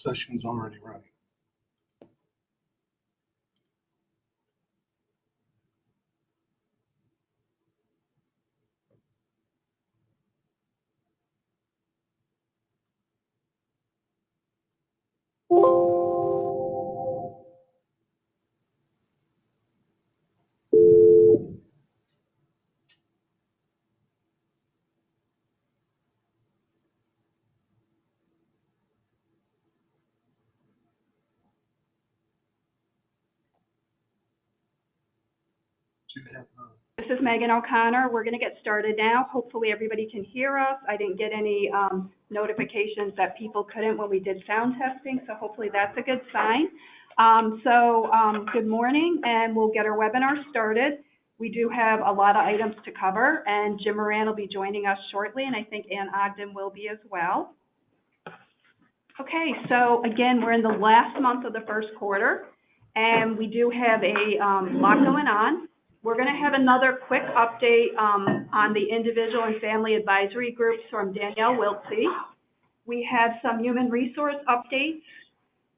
session's already running. Do you have, This is Megan O'Connor. We're going to get started now. Hopefully everybody can hear us. I didn't get any notifications that people couldn't when we did sound testing, so hopefully that's a good sign. Good morning, and we'll get our webinar started. We do have a lot of items to cover, and Jim Moran will be joining us shortly, and I think Ann Ogden will be as well. Okay, so again, we're in the last month of the first quarter, and we do have a lot going on. We're going to have another quick update on the individual and family advisory groups from Danielle Wiltsey. We have some human resource updates.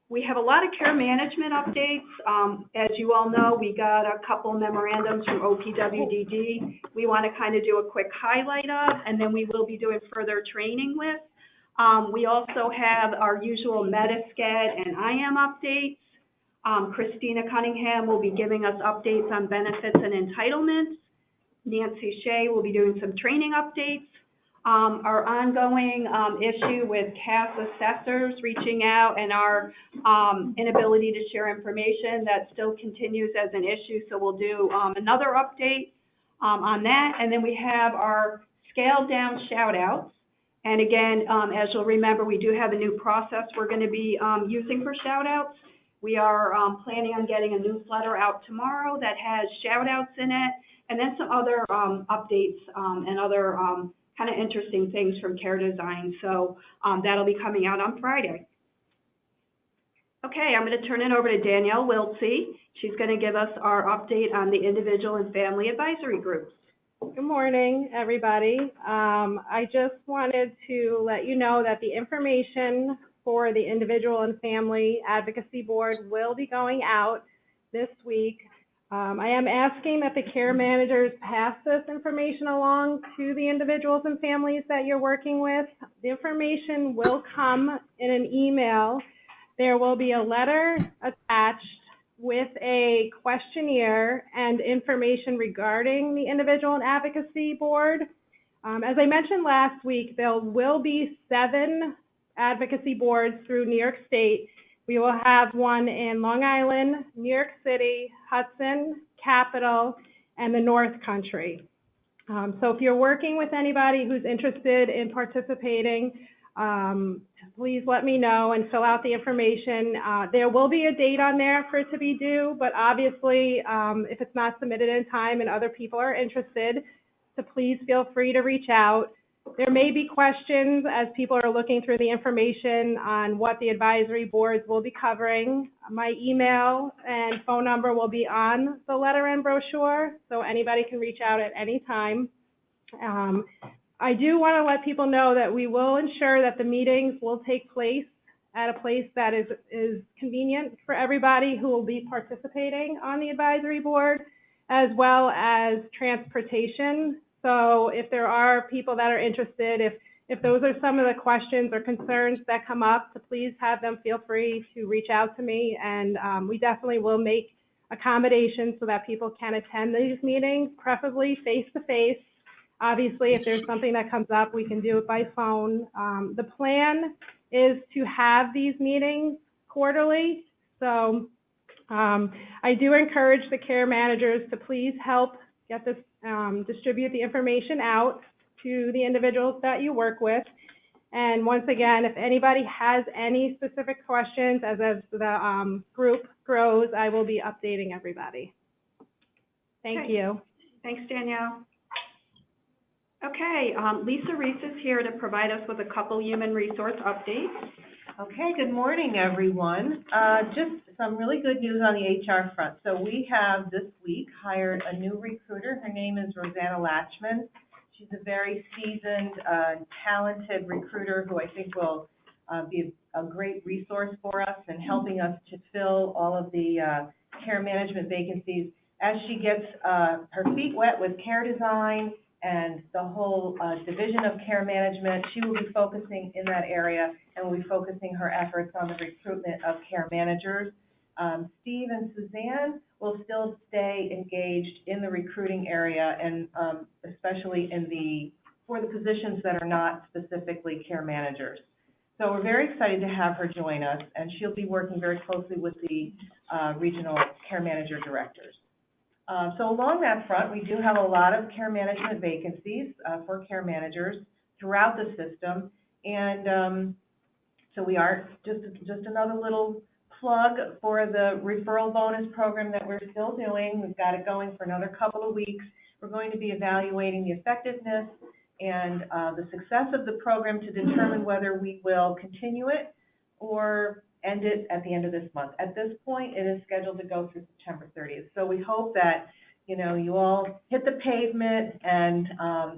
We have a lot of care management updates. As you all know, we got a couple memorandums from OPWDD. We want to kind of do a quick highlight of, and then we will be doing further training with. We also have our usual Metascad and IAM updates. Christina Cunningham will be giving us updates on benefits and entitlements. Nancy Shea will be doing some training updates. Our ongoing issue with CAS assessors reaching out and our inability to share information, that still continues as an issue, so we'll do another update on that. And then we have our scaled down shout outs. And again, as you'll remember, we do have a new process we're going to be using for shout outs. We are planning on getting a newsletter out tomorrow that has shout outs in it, and then some other updates and other kind of interesting things from Care Design. So that'll be coming out on Friday. Okay, I'm going to turn it over to Danielle Wiltsey. She's going to give us our update on the individual and family advisory groups. Good morning, everybody. I just wanted to let you know that the information for the Individual and Family Advocacy Board will be going out this week. I am asking that the care managers pass this information along to the individuals and families that you're working with. The information will come in an email. There will be a letter attached with a questionnaire and information regarding the Individual and Advocacy Board. As I mentioned last week, there will be 7 advocacy boards through New York State. We will have one in Long Island, New York City, Hudson, Capital, and the North Country. So if you're working with anybody who's interested in participating, please let me know and fill out the information. There will be a date on there for it to be due, but obviously if it's not submitted in time and other people are interested, so please feel free to reach out. There may be questions as people are looking through the information on what the advisory boards will be covering. My email and phone number will be on the letter and brochure, so anybody can reach out at any time. I do want to let people know that we will ensure that the meetings will take place at a place that is convenient for everybody who will be participating on the advisory board, as well as transportation. So if there are people that are interested, if those are some of the questions or concerns that come up, so please have them feel free to reach out to me, and we definitely will make accommodations so that people can attend these meetings, preferably face-to-face. Obviously, if there's something that comes up, we can do it by phone. The plan is to have these meetings quarterly, so I do encourage the care managers to please help get this, distribute the information out to the individuals that you work with. And once again, if anybody has any specific questions as the group grows, I will be updating everybody. Thank you. Thanks, Danielle. Okay, Lisa Reese is here to provide us with a couple human resource updates. Okay, good morning, everyone. Just some really good news on the HR front. So we have this week hired a new recruiter. Her name is Rosanna Latchman. She's a very seasoned, talented recruiter who I think will be a great resource for us and helping us to fill all of the care management vacancies. As she gets her feet wet with care design and the whole division of care management, she will be focusing in that area and will be focusing her efforts on the recruitment of care managers. Steve and Suzanne will still stay engaged in the recruiting area and especially for the positions that are not specifically care managers. So we're very excited to have her join us, and she'll be working very closely with the regional care manager directors. So along that front, we do have a lot of care management vacancies for care managers throughout the system, and so we are just another little plug for the referral bonus program that we're still doing. We've got it going for another couple of weeks. We're going to be evaluating the effectiveness and the success of the program to determine whether we will continue it or end it at the end of this month. At this point, it is scheduled to go through September 30th. So we hope that, you all hit the pavement and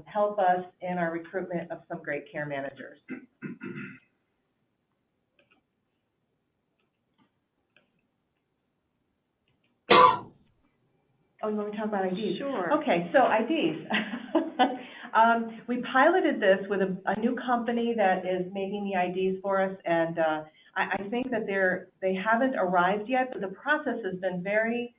help us in our recruitment of some great care managers. Oh, you want me to talk about IDs? Sure. Okay, so IDs. We piloted this with a new company that is making the IDs for us, and I think that they haven't arrived yet, but the process has been very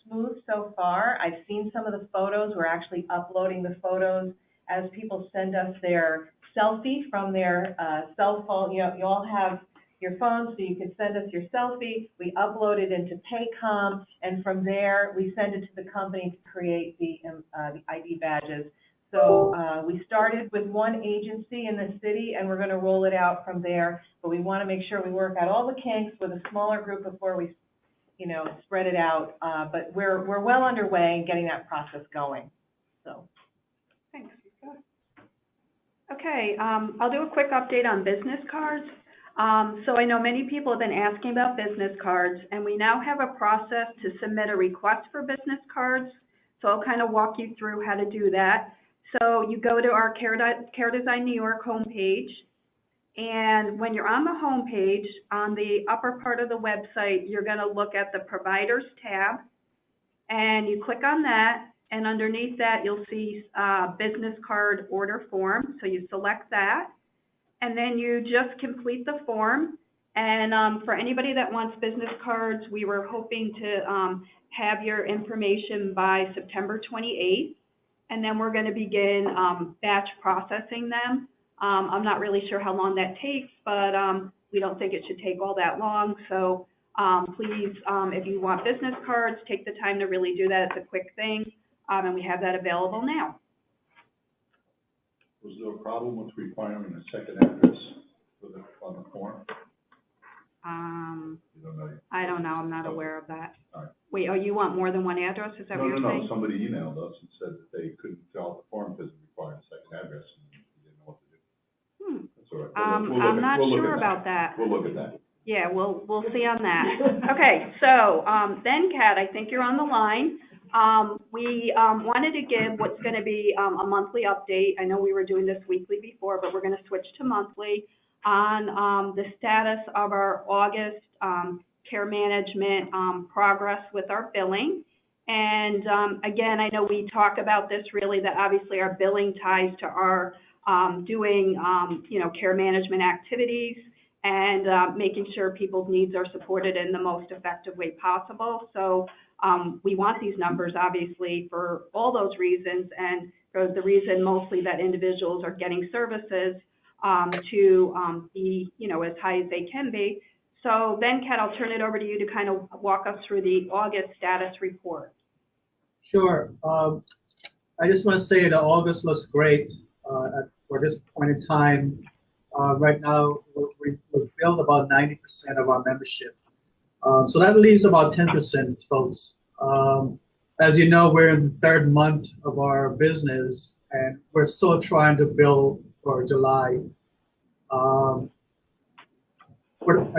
smooth so far. I've seen some of the photos. We're actually uploading the photos as people send us their selfie from their cell phone. You all have your phone, so you can send us your selfie. We upload it into Paycom, and from there, we send it to the company to create the ID badges. So we started with one agency in the city, and we're going to roll it out from there. But we want to make sure we work out all the kinks with a smaller group before we, spread it out. But we're well underway in getting that process going. So. Thanks. Okay, I'll do a quick update on business cards. So I know many people have been asking about business cards, and we now have a process to submit a request for business cards. So I'll kind of walk you through how to do that. So you go to our Care Design New York homepage, and when you're on the homepage, on the upper part of the website, you're going to look at the Providers tab, and you click on that, and underneath that, you'll see Business Card Order Form. So you select that, and then you just complete the form. And for anybody that wants business cards, we were hoping to have your information by September 28th. And then we're going to begin batch processing them. I'm not really sure how long that takes, but we don't think it should take all that long. So please, if you want business cards, take the time to really do that. It's a quick thing, and we have that available now. Was there a problem with requiring a second address on the form? You don't know? I don't know. I'm not aware of that. All right. Wait, you want more than one address? Is that what you're saying? No. Somebody emailed us and said that they couldn't fill out the form because it required a second address and they didn't know what to do. That's all right. I'm not sure about that. We'll look at that. Yeah, we'll see on that. Okay, so then, Kat, I think you're on the line. We wanted to give what's going to be a monthly update. I know we were doing this weekly before, but we're going to switch to monthly on the status of our August care management progress with our billing. And again, I know we talk about this really, that obviously our billing ties to our doing, care management activities and making sure people's needs are supported in the most effective way possible. So we want these numbers, obviously, for all those reasons, and for the reason mostly that individuals are getting services to be, as high as they can be. So then, Kat, I'll turn it over to you to kind of walk us through the August status report. Sure. I just want to say that August looks great for this point in time. Right now, we've filled about 90% of our membership. So that leaves about 10% folks. As you know, we're in the third month of our business, and we're still trying to bill for July. I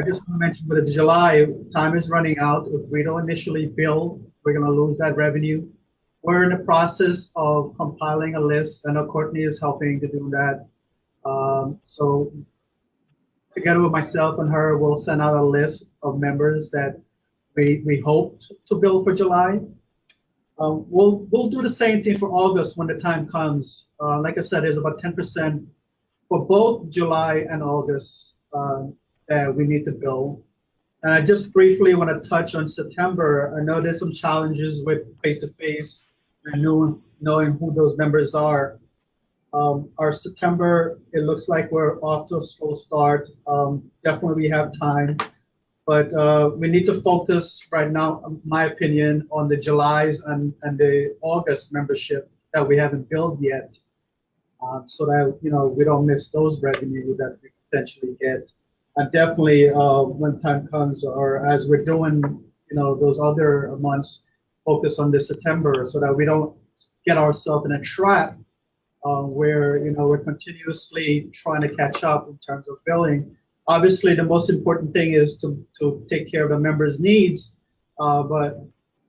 just want to mention with the July, time is running out. If we don't initially bill, we're going to lose that revenue. We're in the process of compiling a list. I know Courtney is helping to do that. So together with myself and her, will send out a list of members that we hope to bill for July. We'll do the same thing for August when the time comes. Like I said, there's about 10% for both July and August that we need to bill. And I just briefly want to touch on September. I know there's some challenges with face-to-face and knowing who those members are. Our September, it looks like we're off to a slow start. Definitely we have time, but we need to focus right now, in my opinion, on the July's and the August membership that we haven't billed yet, so that we don't miss those revenue that we potentially get. And definitely when time comes, or as we're doing, those other months, focus on the September so that we don't get ourselves in a trap where we're continuously trying to catch up in terms of billing. Obviously, the most important thing is to take care of the members' needs, but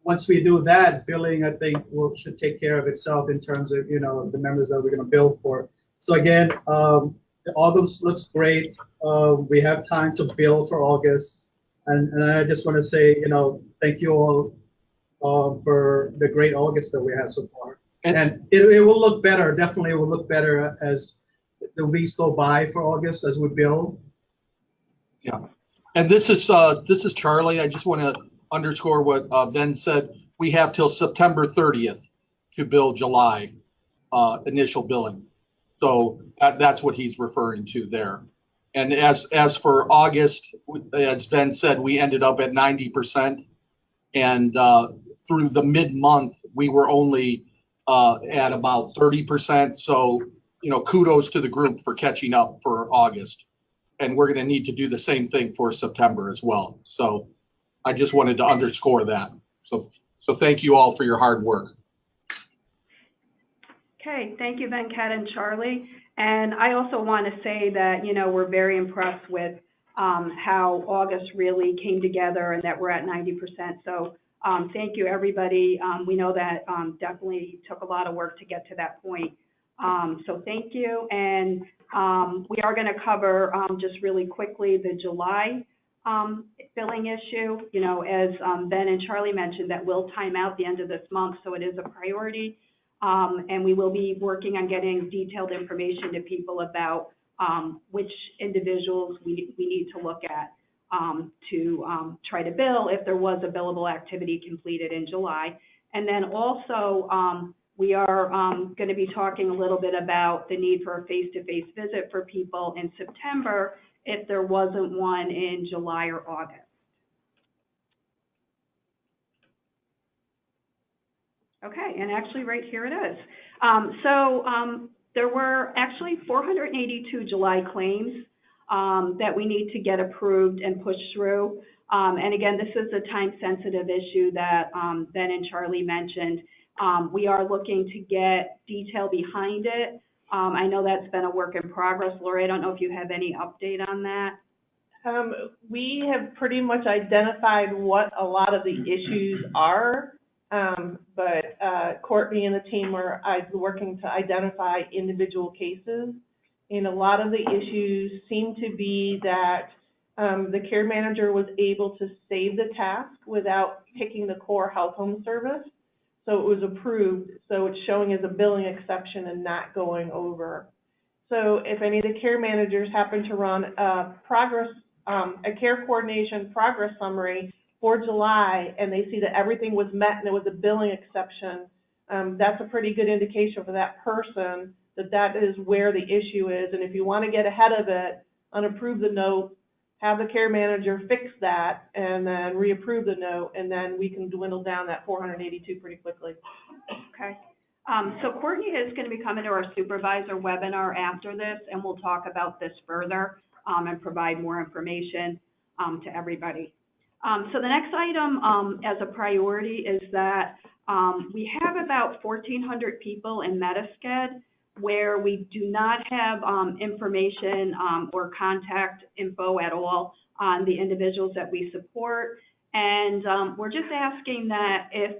once we do that, billing, I think, should take care of itself in terms of the members that we're going to bill for. So again, August looks great. We have time to bill for August, and I just want to say thank you all for the great August that we had so far. And it will look better. Definitely, it will look better as the weeks go by for August as we bill. Yeah, and this is Charlie. I just want to underscore what Ben said. We have till September 30th to bill July initial billing. So that's what he's referring to there. And as for August, as Ben said, we ended up at 90%, and through the mid-month we were only at about 30%. So kudos to the group for catching up for August. And we're going to need to do the same thing for September as well. So I just wanted to underscore that. So thank you all for your hard work. Okay, thank you, Venkat and Charlie. And I also want to say that, we're very impressed with how August really came together and that we're at 90%. So thank you, everybody. We know that definitely took a lot of work to get to that point. So thank you. And we are going to cover just really quickly the July billing issue. As Ben and Charlie mentioned, that will time out the end of this month, so it is a priority. And we will be working on getting detailed information to people about which individuals we need to look at to try to bill if there was a billable activity completed in July. And then also, we are going to be talking a little bit about the need for a face-to-face visit for people in September if there wasn't one in July or August. Okay, and actually right here it is. There were actually 482 July claims that we need to get approved and pushed through. And again, this is a time-sensitive issue that Ben and Charlie mentioned. We are looking to get detail behind it. I know that's been a work in progress. Lori, I don't know if you have any update on that. We have pretty much identified what a lot of the issues are, but Courtney and the team are working to identify individual cases. And a lot of the issues seem to be that the care manager was able to save the task without picking the core health home service. So it was approved, so it's showing as a billing exception and not going over. So if any of the care managers happen to run a care coordination progress summary for July and they see that everything was met and it was a billing exception, that's a pretty good indication for that person that is where the issue is. And if you want to get ahead of it, unapprove the note, have the care manager fix that, and then reapprove the note, and then we can dwindle down that 482 pretty quickly. Okay. So Courtney is going to be coming to our supervisor webinar after this, and we'll talk about this further and provide more information to everybody. So the next item as a priority is that we have about 1,400 people in Medi-Sched where we do not have information or contact info at all on the individuals that we support. And we're just asking that if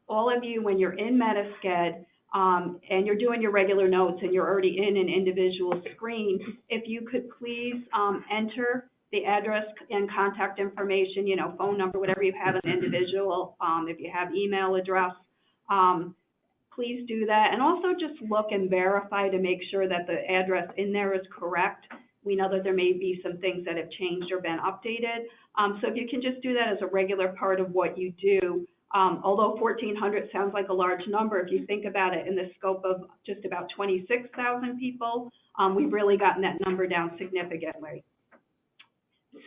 all of you, when you're in Medi-Sched, and you're doing your regular notes and you're already in an individual screen, if you could please enter the address and contact information, you know, phone number, whatever you have an individual, if you have email address, please do that. And also just look and verify to make sure that the address in there is correct. We know that there may be some things that have changed or been updated. So if you can just do that as a regular part of what you do, although 1,400 sounds like a large number, if you think about it in the scope of just about 26,000 people, we've really gotten that number down significantly.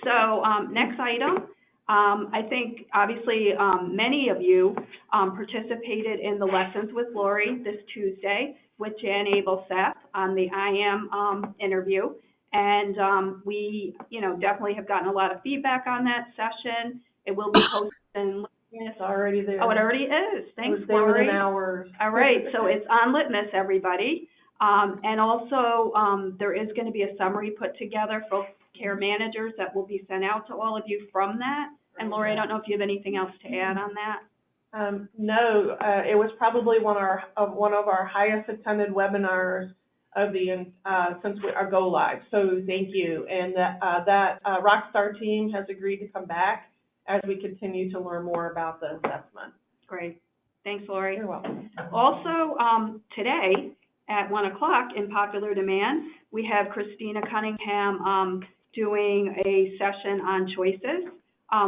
So next item, I think obviously many of you participated in the Lessons with Lori this Tuesday with Jan Abel-Seth on the IAM interview. And we, you know, definitely have gotten a lot of feedback on that session. It will be posted in It's already there. Oh, it already is. Thanks, It was there Lori. within hours. All right, so it's on Litmus, everybody. And also, there is going to be a summary put together for care managers that will be sent out to all of you from that. And Lori, I don't know if you have anything else to add on that. No, it was probably one of our highest attended webinars of the since our go live. So thank you. And that Rockstar team has agreed to come back as we continue to learn more about the assessment. Great. Thanks, Lori. You're welcome. Also, today at 1 o'clock in popular demand, we have Christina Cunningham doing a session on choices,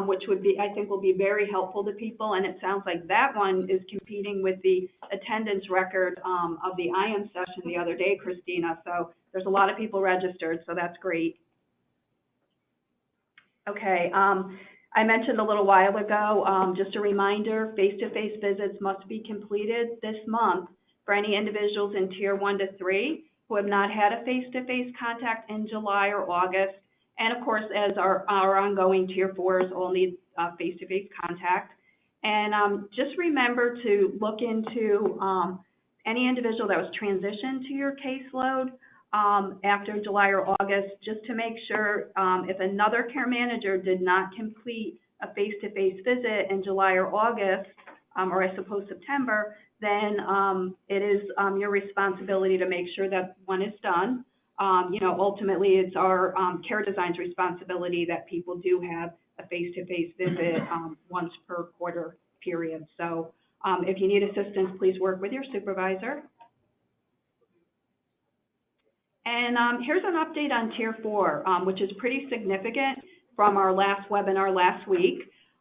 which would be, I think, will be very helpful to people. And it sounds like that one is competing with the attendance record of the IAM session the other day, Christina. So there's a lot of people registered, so that's great. Okay. I mentioned a little while ago, just a reminder, face-to-face visits must be completed this month for any individuals in Tier 1 to 3 who have not had a face-to-face contact in July or August. And of course, as our ongoing Tier 4s all need face-to-face contact. And just remember to look into any individual that was transitioned to your caseload after July or August, just to make sure if another care manager did not complete a face-to-face visit in July or August, or I suppose September, then it is your responsibility to make sure that one is done. You know, ultimately it's our Care Design's responsibility that people do have a face-to-face visit once per quarter period. So if you need assistance, please work with your supervisor. And here's an update on Tier 4, which is pretty significant from our last webinar last week.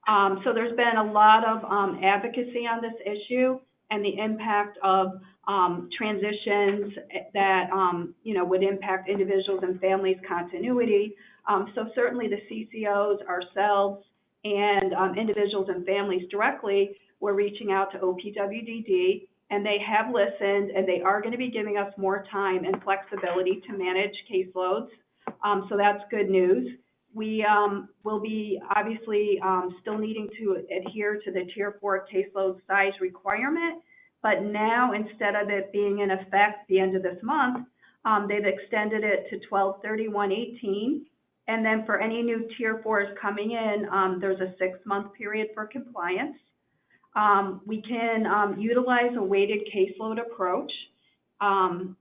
So there's been a lot of advocacy on this issue and the impact of transitions that, you know, would impact individuals and families' continuity. So certainly the CCOs, ourselves, and individuals and families directly were reaching out to OPWDD, and they have listened, and they are going to be giving us more time and flexibility to manage caseloads. So that's good news. We will be obviously still needing to adhere to the Tier 4 caseload size requirement, but now instead of it being in effect the end of this month, they've extended it to 12/31/18. And then for any new Tier 4s coming in, there's a 6-month period for compliance. We can utilize a weighted caseload approach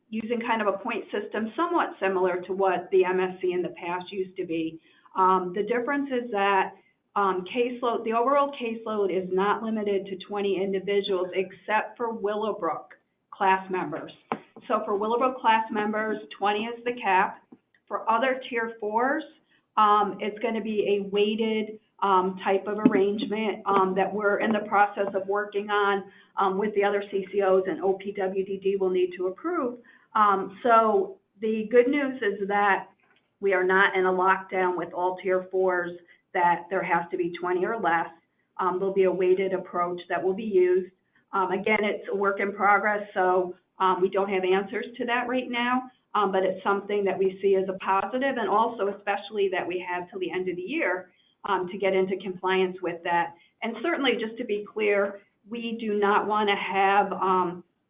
using kind of a point system somewhat similar to what the MSC in the past used to be. The difference is that the overall caseload is not limited to 20 individuals except for Willowbrook class members. So for Willowbrook class members, 20 is the cap. For other Tier 4s, it's going to be a weighted type of arrangement that we're in the process of working on with the other CCOs, and OPWDD will need to approve. So the good news is that we are not in a lockdown with all Tier 4s that there has to be 20 or less. There'll be a weighted approach that will be used. Again, it's a work in progress, so we don't have answers to that right now, but it's something that we see as a positive, and also especially that we have till the end of the year to get into compliance with that. And certainly, just to be clear, we do not want to have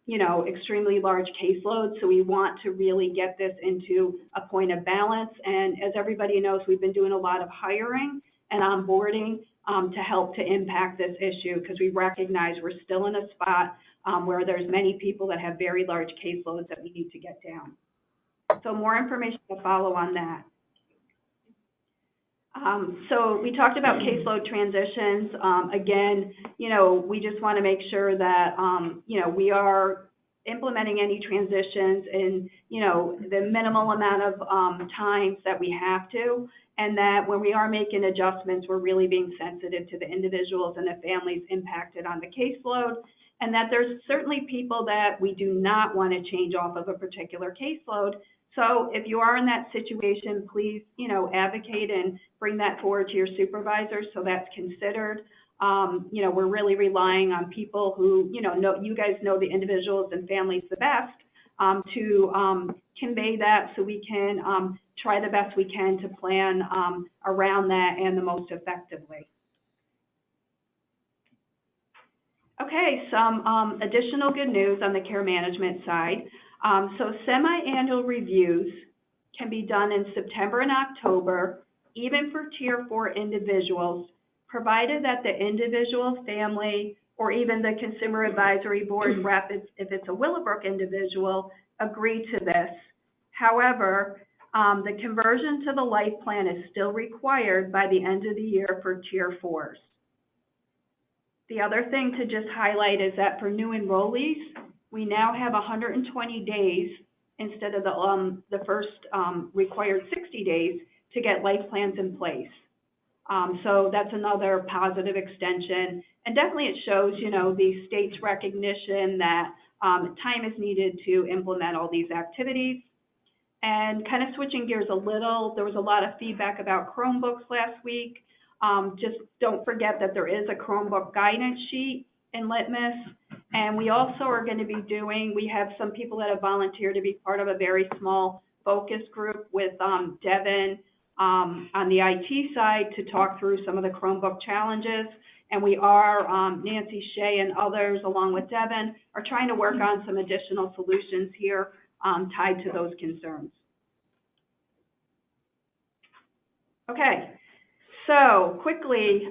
you know, extremely large caseloads, so we want to really get this into a point of balance. And as everybody knows, we've been doing a lot of hiring and onboarding to help to impact this issue, because we recognize we're still in a spot where there's many people that have very large caseloads that we need to get down. So more information to follow on that. So we talked about caseload transitions. Again, you know, we just want to make sure that, you know, we are implementing any transitions in, you know, the minimal amount of times that we have to, and that when we are making adjustments, we're really being sensitive to the individuals and the families impacted on the caseload, and that there's certainly people that we do not want to change off of a particular caseload. So if you are in that situation, please, you know, advocate and bring that forward to your supervisors so that's considered. You know, we're really relying on people who, you know you guys know the individuals and families the best to convey that, so we can try the best we can to plan around that and the most effectively. Okay, some additional good news on the care management side. So semi-annual reviews can be done in September and October, even for Tier 4 individuals, provided that the individual, family, or even the Consumer Advisory Board rep, if it's a Willowbrook individual, agree to this. However, the conversion to the life plan is still required by the end of the year for Tier 4s. The other thing to just highlight is that for new enrollees, we now have 120 days instead of the first required 60 days to get life plans in place. So that's another positive extension. And definitely it shows, you know, the state's recognition that time is needed to implement all these activities. And kind of switching gears a little, there was a lot of feedback about Chromebooks last week. Just don't forget that there is a Chromebook guidance sheet in Litmus. And we also are going to be we have some people that have volunteered to be part of a very small focus group with Devin on the IT side to talk through some of the Chromebook challenges. And we are, Nancy Shea and others, along with Devin, are trying to work on some additional solutions here tied to those concerns. Okay, so quickly,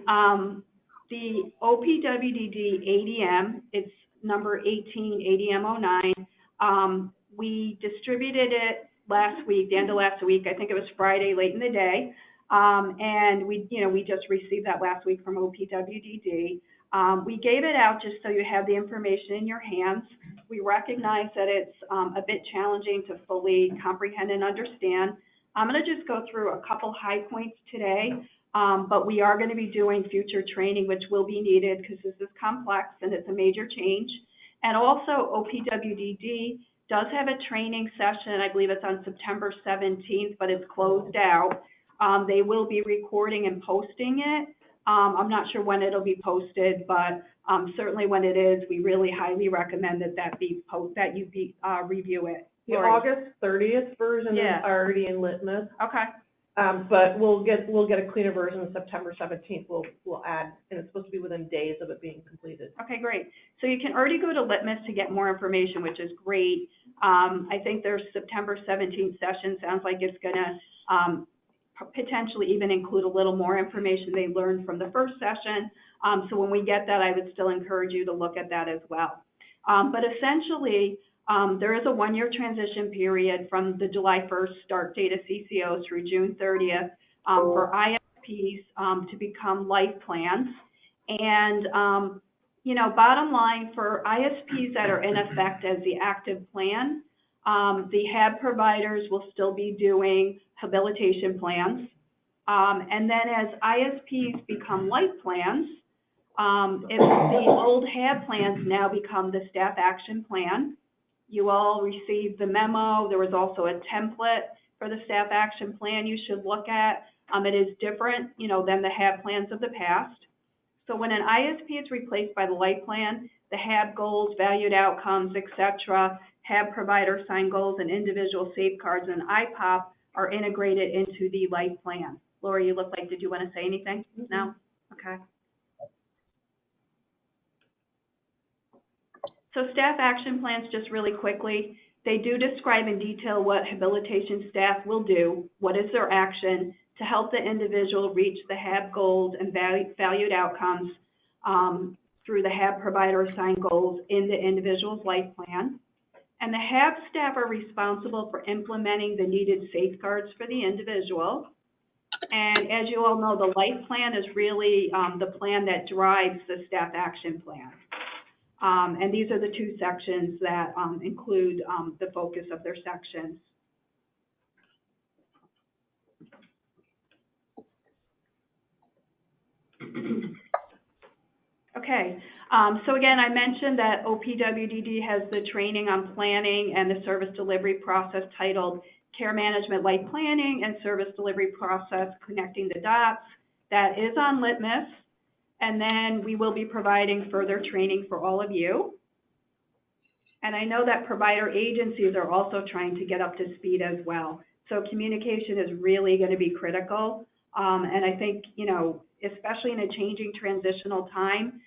the OPWDD ADM, it's number 18, ADM09. We distributed it last week, the end of last week. I think it was Friday, late in the day. And we just received that last week from OPWDD. We gave it out just so you have the information in your hands. We recognize that it's a bit challenging to fully comprehend and understand. I'm going to just go through a couple high points today, but we are going to be doing future training, which will be needed because this is complex and it's a major change. And also OPWDD does have a training session. I believe it's on September 17th, but it's closed out. They will be recording and posting it. I'm not sure when it'll be posted, but certainly when it is, we really highly recommend that you review it. The Lori. August 30th version Yeah. is already in Litmus, Okay. but we'll get a cleaner version on September 17th. We'll add, and it's supposed to be within days of it being completed. Okay, great. So you can already go to Litmus to get more information, which is great. I think their September 17th session sounds like it's going to potentially even include a little more information they learned from the first session. So when we get that, I would still encourage you to look at that as well. But essentially, there is a one-year transition period from the July 1st start date of CCO through June 30th for ISPs to become life plans. And, bottom line, for ISPs that are in effect as the active plan, the HAB providers will still be doing habilitation plans. And then as ISPs become life plans, if the old HAB plans now become the staff action plan, you all received the memo. There was also a template for the staff action plan you should look at. It is different, than the HAB plans of the past. So when an ISP is replaced by the life plan, the HAB goals, valued outcomes, etc., HAB provider assigned goals, and individual safeguards and IPOP are integrated into the life plan. Lori, you look like, did you want to say anything? Mm-hmm. No? Okay. So staff action plans, just really quickly, they do describe in detail what habilitation staff will do, what is their action, to help the individual reach the HAB goals and valued outcomes through the HAB provider assigned goals in the individual's life plan. And the HAB staff are responsible for implementing the needed safeguards for the individual. And as you all know, the life plan is really the plan that drives the staff action plan. And these are the two sections that include the focus of their sections. Okay, so again, I mentioned that OPWDD has the training on planning and the service delivery process titled Care Management Life Planning and Service Delivery Process Connecting the Dots. That is on Litmus, and then we will be providing further training for all of you. And I know that provider agencies are also trying to get up to speed as well. So communication is really going to be critical. And I think, you know, especially in a changing transitional time,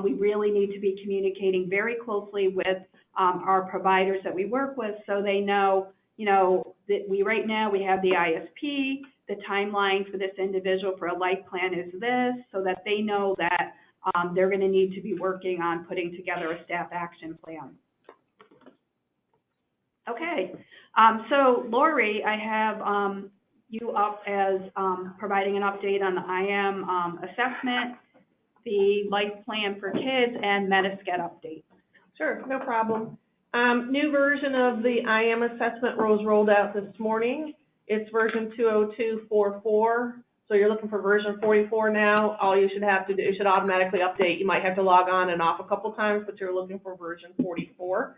we really need to be communicating very closely with our providers that we work with, so they know, you know, that right now we have the ISP, the timeline for this individual for a life plan is this, so that they know that they're going to need to be working on putting together a staff action plan. Okay, so Lori, I have you up as providing an update on the IM assessment, the life plan for kids, and Metascat update. Sure, no problem. New version of the IM assessment was rolled out this morning. It's version 20244. So you're looking for version 44 now. All you should have to do, it should automatically update. You might have to log on and off a couple times, but you're looking for version 44.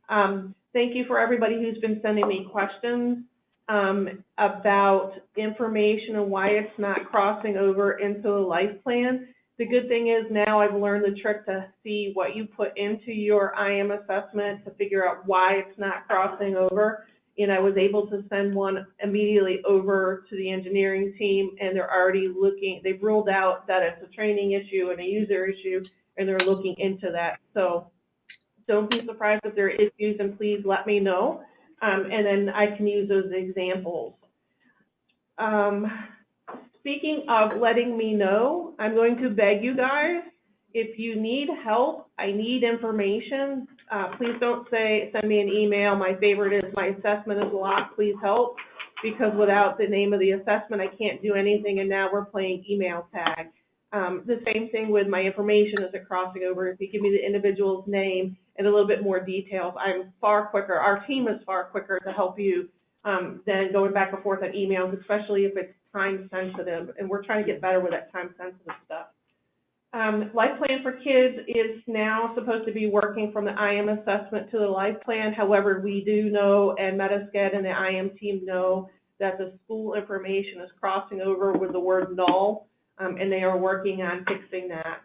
Thank you for everybody who's been sending me questions about information and why it's not crossing over into the life plan. The good thing is now I've learned the trick to see what you put into your IM assessment to figure out why it's not crossing over. And I was able to send one immediately over to the engineering team, and they're already looking, they've ruled out that it's a training issue and a user issue, and they're looking into that. So don't be surprised if there are issues, and please let me know, and then I can use those examples. Speaking of letting me know, I'm going to beg you guys, if you need help, I need information, please don't send me an email, my favorite is my assessment is locked, please help, because without the name of the assessment, I can't do anything, and now we're playing email tag. The same thing with my information as it crossing over. If you give me the individual's name and a little bit more details, I'm far quicker, our team is far quicker to help you than going back and forth on emails, especially if it's time sensitive, and we're trying to get better with that time sensitive stuff. Life Plan for Kids is now supposed to be working from the IM assessment to the life plan. However, we do know, and Metascat and the IM team know, that the school information is crossing over with the word null, and they are working on fixing that.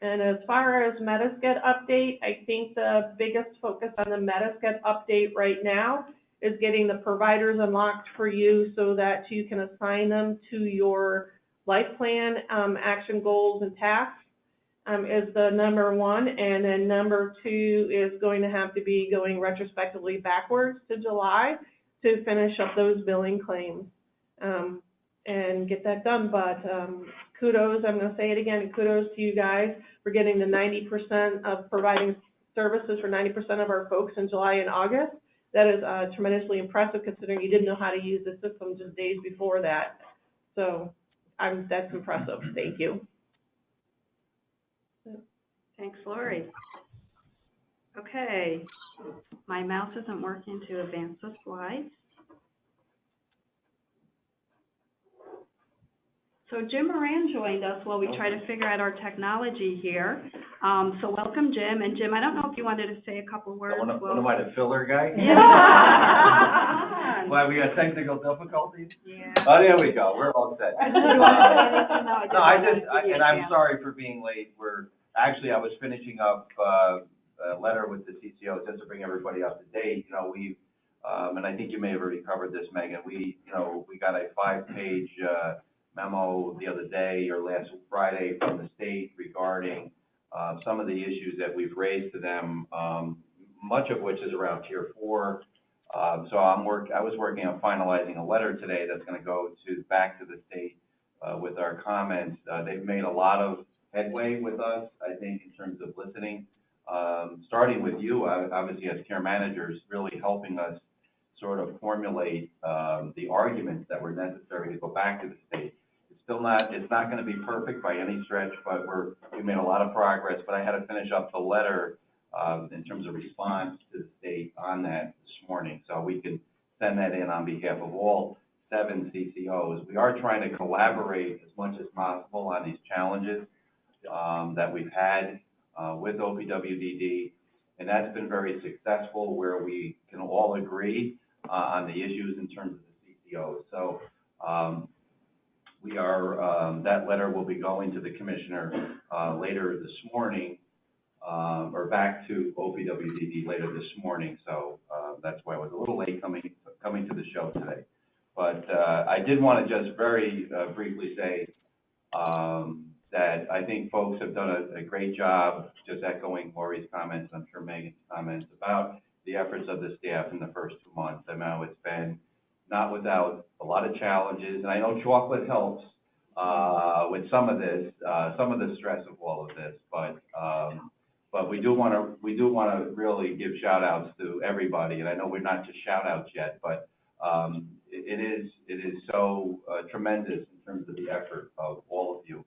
And as far as Metascat update, I think the biggest focus on the Metascat update right now is getting the providers unlocked for you so that you can assign them to your life plan action goals and tasks is the number one. And then number two is going to have to be going retrospectively backwards to July to finish up those billing claims and get that done. But kudos, I'm going to say it again, kudos to you guys for getting the 90% of providing services for 90% of our folks in July and August. That is tremendously impressive considering you didn't know how to use the system just days before that. So that's impressive. Thank you. Thanks, Lori. Okay, my mouse isn't working to advance the slides. So Jim Moran joined us while we try to figure out our technology here. So welcome, Jim. And Jim, I don't know if you wanted to say a couple words. What am I, the filler guy? Yeah. Why, we got technical difficulties? Yeah. Oh, there we go. We're all set. And I'm sorry for being late. I was finishing up a letter with the CCO just to bring everybody up to date. You know, we've, and I think you may have already covered this, Megan. We got a 5-page memo the other day or last Friday from the state regarding some of the issues that we've raised to them, much of which is around Tier 4 So I was working on finalizing a letter today that's gonna go back to the state, with our comments. They've made a lot of headway with us, I think, in terms of listening. Starting with you, obviously as care managers, really helping us sort of formulate, the arguments that were necessary to go back to the state. It's not gonna be perfect by any stretch, but we made a lot of progress, but I had to finish up the letter, in terms of response to the state on that this morning, so we can send that in on behalf of all 7 CCOs. We are trying to collaborate as much as possible on these challenges, that we've had, with OPWDD, and that's been very successful, where we can all agree, on the issues in terms of the CCOs. So, we are, that letter will be going to the commissioner, later this morning, or back to OPWDD later this morning, so, that's why I was a little late coming to the show today. But, I did want to just very, briefly say, that I think folks have done a great job, just echoing Lori's comments, I'm sure Megan's comments, about the efforts of the staff in the first 2 months. I know it's been not without a lot of challenges, and I know chocolate helps, with some of the stress of all of this, but we do want to really give shout outs to everybody, and I know we're not just shout outs yet, but, it is so, tremendous in terms of the effort of all of you.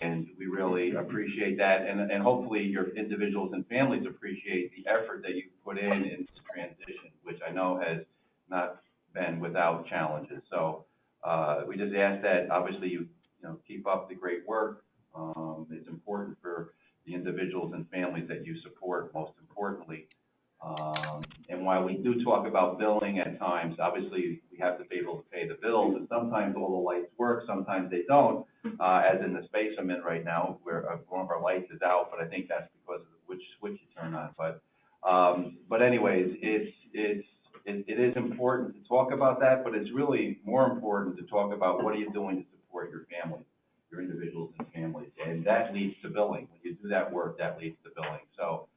And we really appreciate that, and hopefully your individuals and families appreciate the effort that you put in this transition, which I know has not been without challenges. So, we just ask that obviously you keep up the great work. It's important for the individuals and families that you support, most importantly. And while we do talk about billing at times, obviously we have to be able to pay the bills, and sometimes all the lights work, sometimes they don't, as in the space I'm in right now, where one of our lights is out, but I think that's because of which switch you turn on. But anyways, it is important to talk about that, but it's really more important to talk about what are you doing to support your family, your individuals and families, and that leads to billing. When you do that work, that leads to billing. So,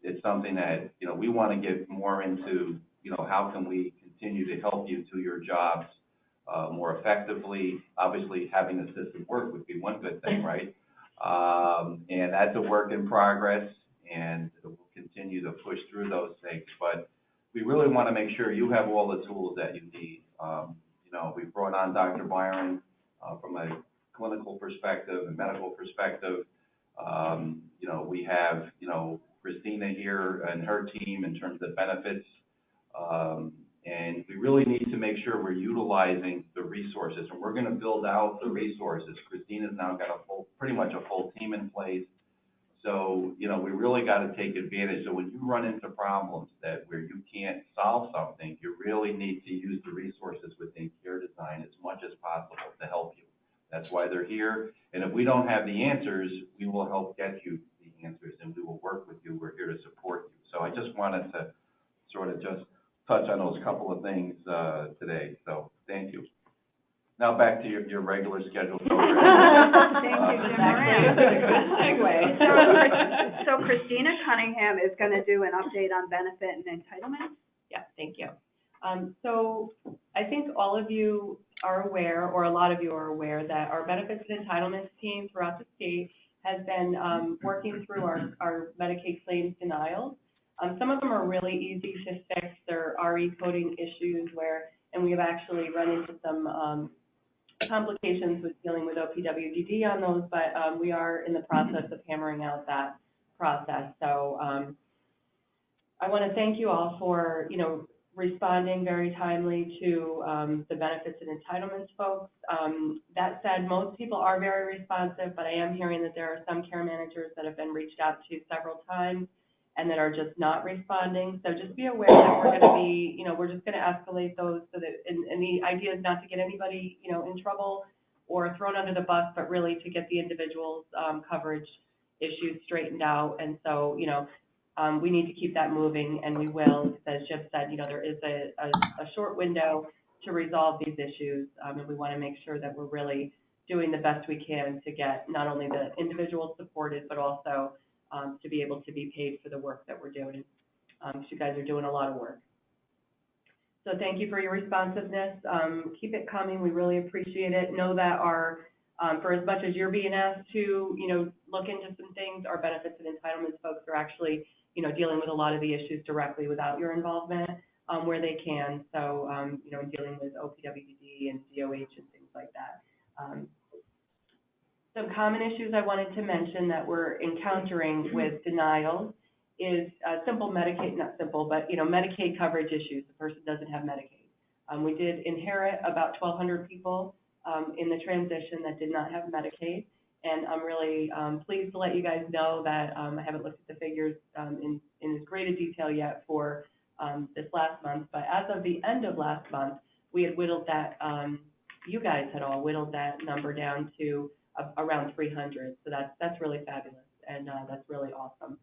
it's something that, we want to get more into, how can we continue to help you do your jobs, more effectively. Obviously, having the system work would be one good thing, right? And that's a work in progress, and we'll continue to push through those things, but we really want to make sure you have all the tools that you need. We brought on Dr. Byron, from a clinical perspective and medical perspective. We have, Christina here and her team in terms of benefits. And we really need to make sure we're utilizing the resources, and we're going to build out the resources. Christina's now got pretty much a full team in place. So, we really got to take advantage. So when you run into problems where you can't solve something, you really need to use the resources within Care Design as much as possible to help you. That's why they're here. And if we don't have the answers, we will help get you the answers, and we will work with you. We're here to support you. So I just wanted to sort of just touch on those couple of things today. So thank you. Now back to your regular schedule. Thank you, Jim Moran. So Christina Cunningham is going to do an update on benefit and entitlement. Yeah, thank you. So I think all of you are aware, or a lot of you are aware, that our benefits and entitlements team throughout the state has been working through our Medicaid claims denials. Some of them are really easy to fix. They're RE coding issues and we have actually run into some complications with dealing with OPWDD on those, but we are in the process of hammering out that process. So I want to thank you all for, responding very timely to the benefits and entitlements folks. That said, most people are very responsive, but I am hearing that there are some care managers that have been reached out to several times and that are just not responding. So just be aware that we're going to be, we're just going to escalate those so that, and the idea is not to get anybody, in trouble or thrown under the bus, but really to get the individual's coverage issues straightened out. And so, we need to keep that moving, and we will. As Jeff said, there is a short window to resolve these issues, and we want to make sure that we're really doing the best we can to get not only the individuals supported, but also to be able to be paid for the work that we're doing. 'Cause you guys are doing a lot of work. So thank you for your responsiveness. Keep it coming. We really appreciate it. Know that for as much as you're being asked to, look into some things, our benefits and entitlements folks are actually, dealing with a lot of the issues directly without your involvement, where they can. So, in dealing with OPWDD and DOH and things like that. Some common issues I wanted to mention that we're encountering with denials is simple Medicaid, not simple, but, Medicaid coverage issues. The person doesn't have Medicaid. We did inherit about 1,200 people in the transition that did not have Medicaid. And I'm really pleased to let you guys know that I haven't looked at the figures in as great a detail yet for this last month. But as of the end of last month, we had whittled that, you guys had all whittled that number down to around 300. So that's really fabulous, and that's really awesome.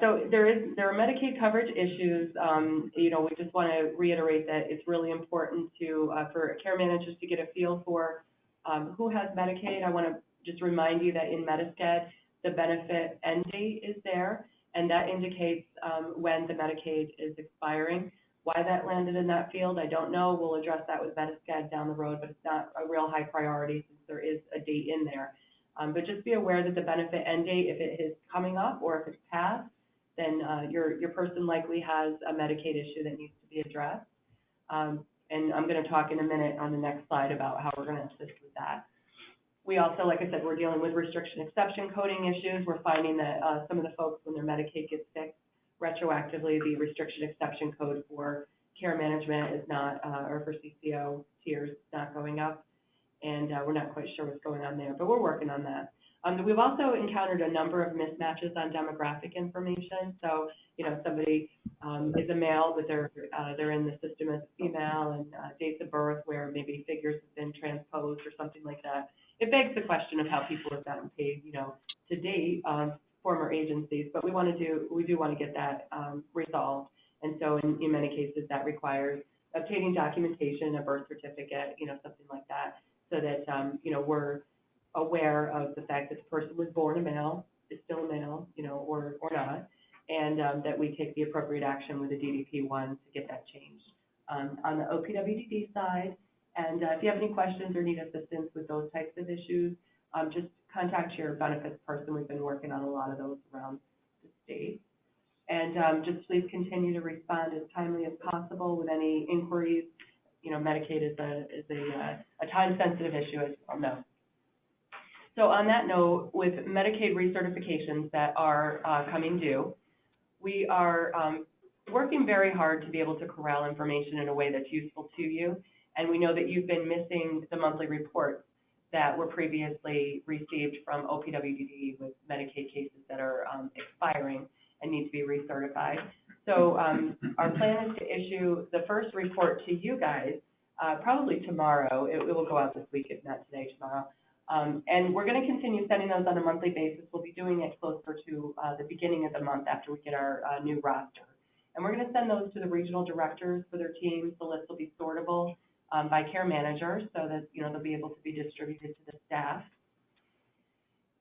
So there are Medicaid coverage issues. We just want to reiterate that it's really important for care managers to get a feel for who has Medicaid. I want to just remind you that in Medi-Sched, the benefit end date is there, and that indicates when the Medicaid is expiring. Why that landed in that field, I don't know. We'll address that with Medi-Sched down the road, but it's not a real high priority since there is a date in there. But just be aware that the benefit end date, if it is coming up or if it's passed, then your person likely has a Medicaid issue that needs to be addressed. And I'm going to talk in a minute on the next slide about how we're going to assist with that. We also, like I said, we're dealing with restriction exception coding issues. We're finding that some of the folks, when their Medicaid gets fixed, retroactively the restriction exception code for care management is not, or for CCO tiers is not going up. And we're not quite sure what's going on there, but we're working on that. We've also encountered a number of mismatches on demographic information. So, somebody is a male, but they're in the system as a female, and dates of birth where maybe figures have been transposed or something like that. It begs the question of how people have gotten paid, to date on former agencies. But we do want to get that resolved. And so, in many cases, that requires obtaining documentation, a birth certificate, something like that, so that we're aware of the fact that the person was born a male, is still a male, or not, and that we take the appropriate action with the DDP-1 to get that changed. On the OPWDD side, and if you have any questions or need assistance with those types of issues, just contact your benefits person. We've been working on a lot of those around the state. And just please continue to respond as timely as possible with any inquiries. Medicaid is a time-sensitive issue, as you all know. So on that note, with Medicaid recertifications that are coming due, we are working very hard to be able to corral information in a way that's useful to you. And we know that you've been missing the monthly reports that were previously received from OPWDD with Medicaid cases that are expiring and need to be recertified. So our plan is to issue the first report to you guys probably tomorrow. It will go out this week, if not today, tomorrow. And we're going to continue sending those on a monthly basis. We'll be doing it closer to the beginning of the month after we get our new roster. And we're going to send those to the regional directors for their teams. The list will be sortable by care manager so that they'll be able to be distributed to the staff.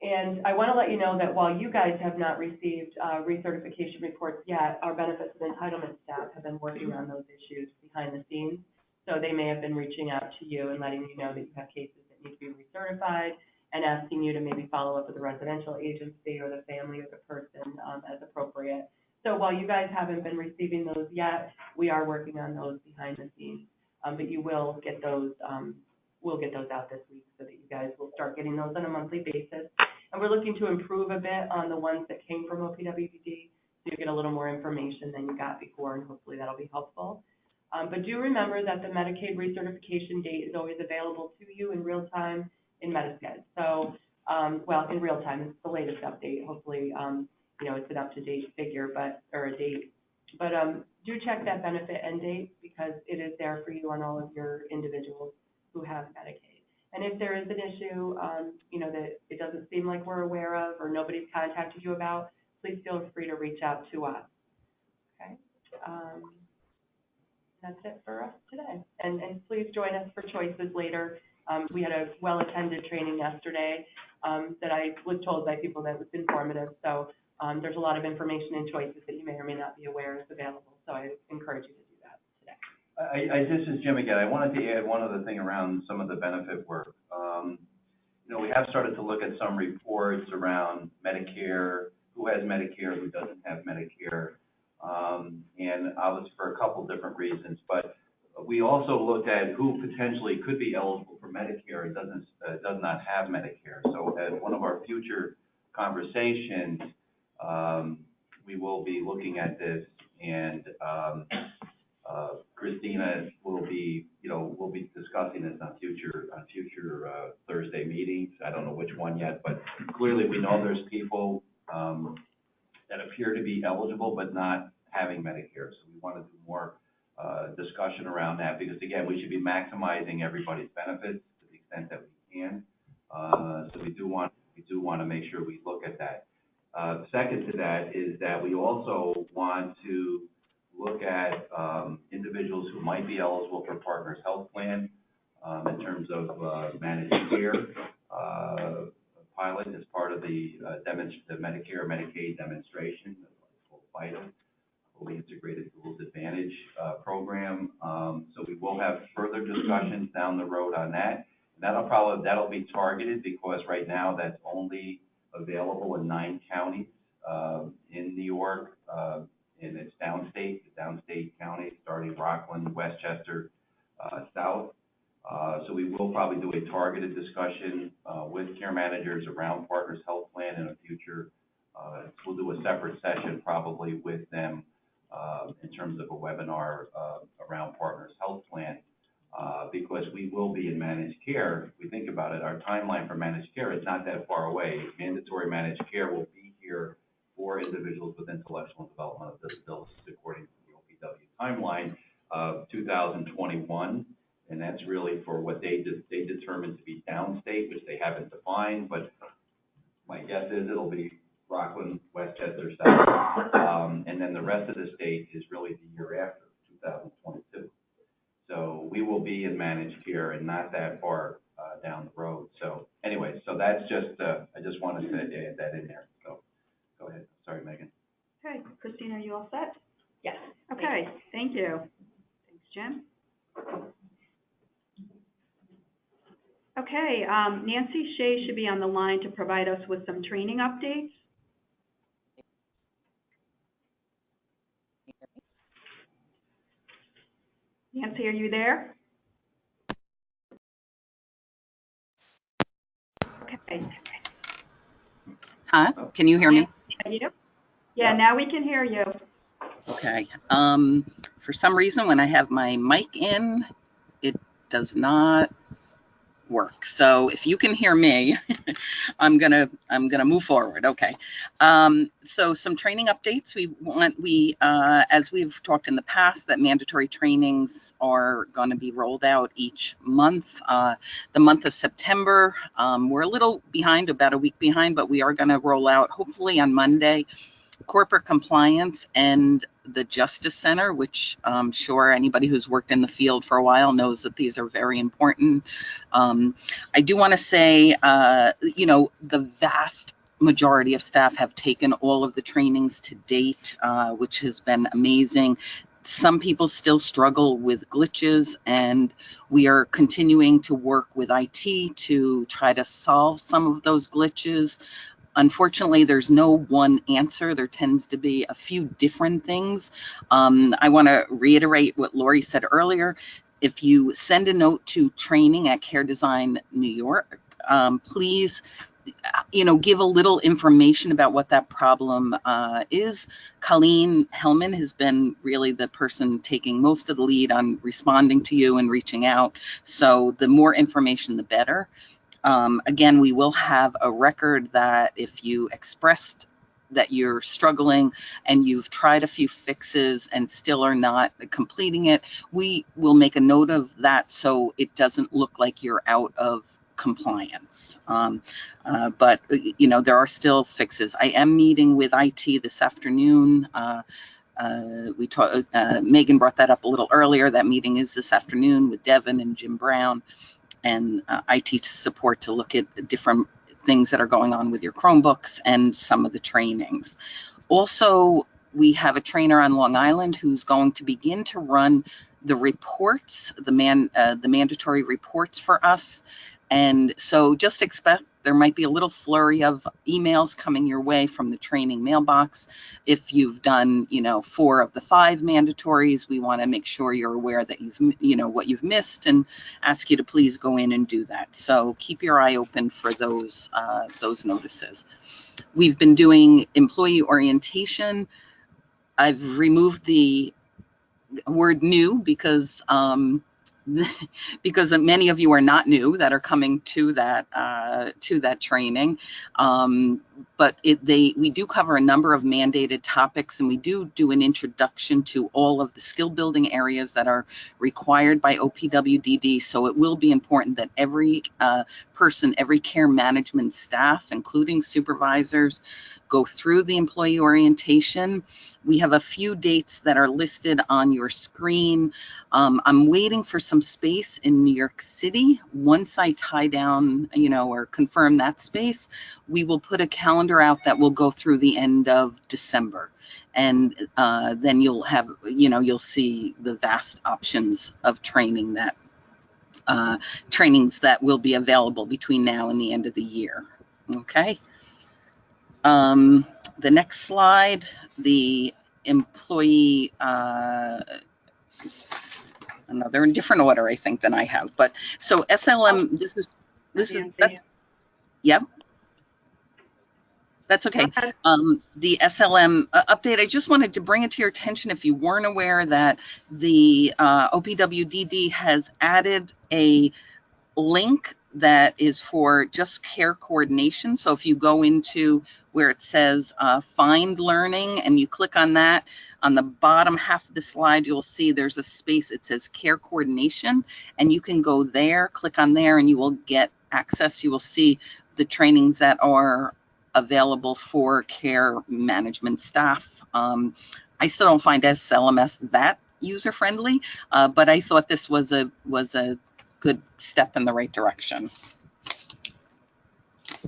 And I want to let you know that while you guys have not received recertification reports yet, our benefits and entitlement staff have been working on those issues behind the scenes. So they may have been reaching out to you and letting you know that you have cases that need to be recertified and asking you to maybe follow up with the residential agency or the family or the person as appropriate. So while you guys haven't been receiving those yet, we are working on those behind the scenes. But you will get those, we'll get those out this week so that you guys will start getting those on a monthly basis. And we're looking to improve a bit on the ones that came from OPWDD, so you get a little more information than you got before, and hopefully that'll be helpful. But do remember that the Medicaid recertification date is always available to you in real time in Medi-Sched. So, in real time, it's the latest update. Hopefully, it's an up-to-date figure, or a date. But do check that benefit end date because it is there for you on all of your individuals who have Medicaid. And if there is an issue, that it doesn't seem like we're aware of or nobody's contacted you about, please feel free to reach out to us. Okay. That's it for us today. And please join us for choices later We had a well-attended training yesterday that I was told by people that was informative. So there's a lot of information and choices that you may or may not be aware is available. So I encourage you to do that today. This is Jim again. I wanted to add one other thing around some of the benefit work. We have started to look at some reports around Medicare, who has Medicare, who doesn't have Medicare, and I was for a couple different reasons. But we also looked at who potentially could be eligible for Medicare and does not have Medicare. So at one of our future conversations, we will be looking at this, and Christina will be, we'll be discussing this on future Thursday meetings. I don't know which one yet, but clearly we know there's people that appear to be eligible but not having Medicare. So we want to do more discussion around that, because again, we should be maximizing everybody's benefits to the extent that we can. So we do want to make sure we look at that. Second to that is that we also want to look at individuals who might be eligible for Partners Health Plan in terms of managed care pilot as part of the Medicare Medicaid demonstration, called VITAL, fully integrated Duals Advantage program. So we will have further discussions down the road on that. And that'll be targeted, because right now that's only available in 9 counties in New York, and it's downstate counties, starting Rockland, Westchester, South. So we will probably do a targeted discussion with care managers around Partners Health Plan in a future. We'll do a separate session probably with them in terms of a webinar around Partners Health Plan, because we will be in managed care. If we think about it, our timeline for managed care is not that far away. Mandatory managed care will be here for individuals with intellectual and developmental disabilities, according to the OPW timeline of 2021. And that's really for what they determined to be downstate, which they haven't defined, but my guess is it'll be Rockland, Westchester, South, and then the rest of the state is really the year after, 2022. So we will be in managed care and not that far down the road. So anyway, so that's just, I just wanted to add that in there. So go ahead. Sorry, Megan. Okay, Christina, are you all set? Yes. Okay, thank you. Thanks, Jim. Okay, Nancy Shea should be on the line to provide us with some training updates. Nancy, are you there? Okay. Huh? Can you hear me? Yeah, now we can hear you. Okay. For some reason, when I have my mic in, it does not work. So if you can hear me, I'm gonna move forward. Okay. So some training updates. As we've talked in the past, that mandatory trainings are going to be rolled out each month. The month of September, we're a little behind, about a week behind, but we are going to roll out hopefully on Monday, corporate compliance and the Justice Center, which I'm sure anybody who's worked in the field for a while knows that these are very important. I do want to say, the vast majority of staff have taken all of the trainings to date, which has been amazing. Some people still struggle with glitches, and we are continuing to work with IT to try to solve some of those glitches. Unfortunately, there's no one answer. There tends to be a few different things. I want to reiterate what Lori said earlier. If you send a note to training at Care Design New York, please, give a little information about what that problem is. Colleen Hellman has been really the person taking most of the lead on responding to you and reaching out. So the more information, the better. Again, we will have a record that if you expressed that you're struggling and you've tried a few fixes and still are not completing it, we will make a note of that so it doesn't look like you're out of compliance. But there are still fixes. I am meeting with IT this afternoon. Megan brought that up a little earlier. That meeting is this afternoon with Devin and Jim Brown. and IT support to look at different things that are going on with your Chromebooks and some of the trainings. Also, we have a trainer on Long Island who's going to begin to run the reports, the mandatory reports for us. And so just expect there might be a little flurry of emails coming your way from the training mailbox. If you've done, 4 of the 5 mandatories, we want to make sure you're aware that you've, what you've missed, and ask you to please go in and do that. So keep your eye open for those notices. We've been doing employee orientation. I've removed the word new because many of you are not new that are coming to that training. But we do cover a number of mandated topics, and we do an introduction to all of the skill building areas that are required by OPWDD. So it will be important that every person, every care management staff, including supervisors, go through the employee orientation. We have a few dates that are listed on your screen. I'm waiting for some space in New York City. Once I tie down, or confirm that space, we will put a calendar out that will go through the end of December. And then you'll have, you'll see the vast options of training trainings that will be available between now and the end of the year. Okay. The next slide, the employee, they're in different order, I think, than I have. But so SLM, yep. That's okay. The SLM update, I just wanted to bring it to your attention if you weren't aware that the OPWDD has added a link that is for just care coordination. So if you go into where it says find learning and you click on that, on the bottom half of the slide, you'll see there's a space. It says care coordination, and you can go there, click on there, and you will get access. You will see the trainings that are available for care management staff. I still don't find SLMS that user-friendly, but I thought this was a good step in the right direction.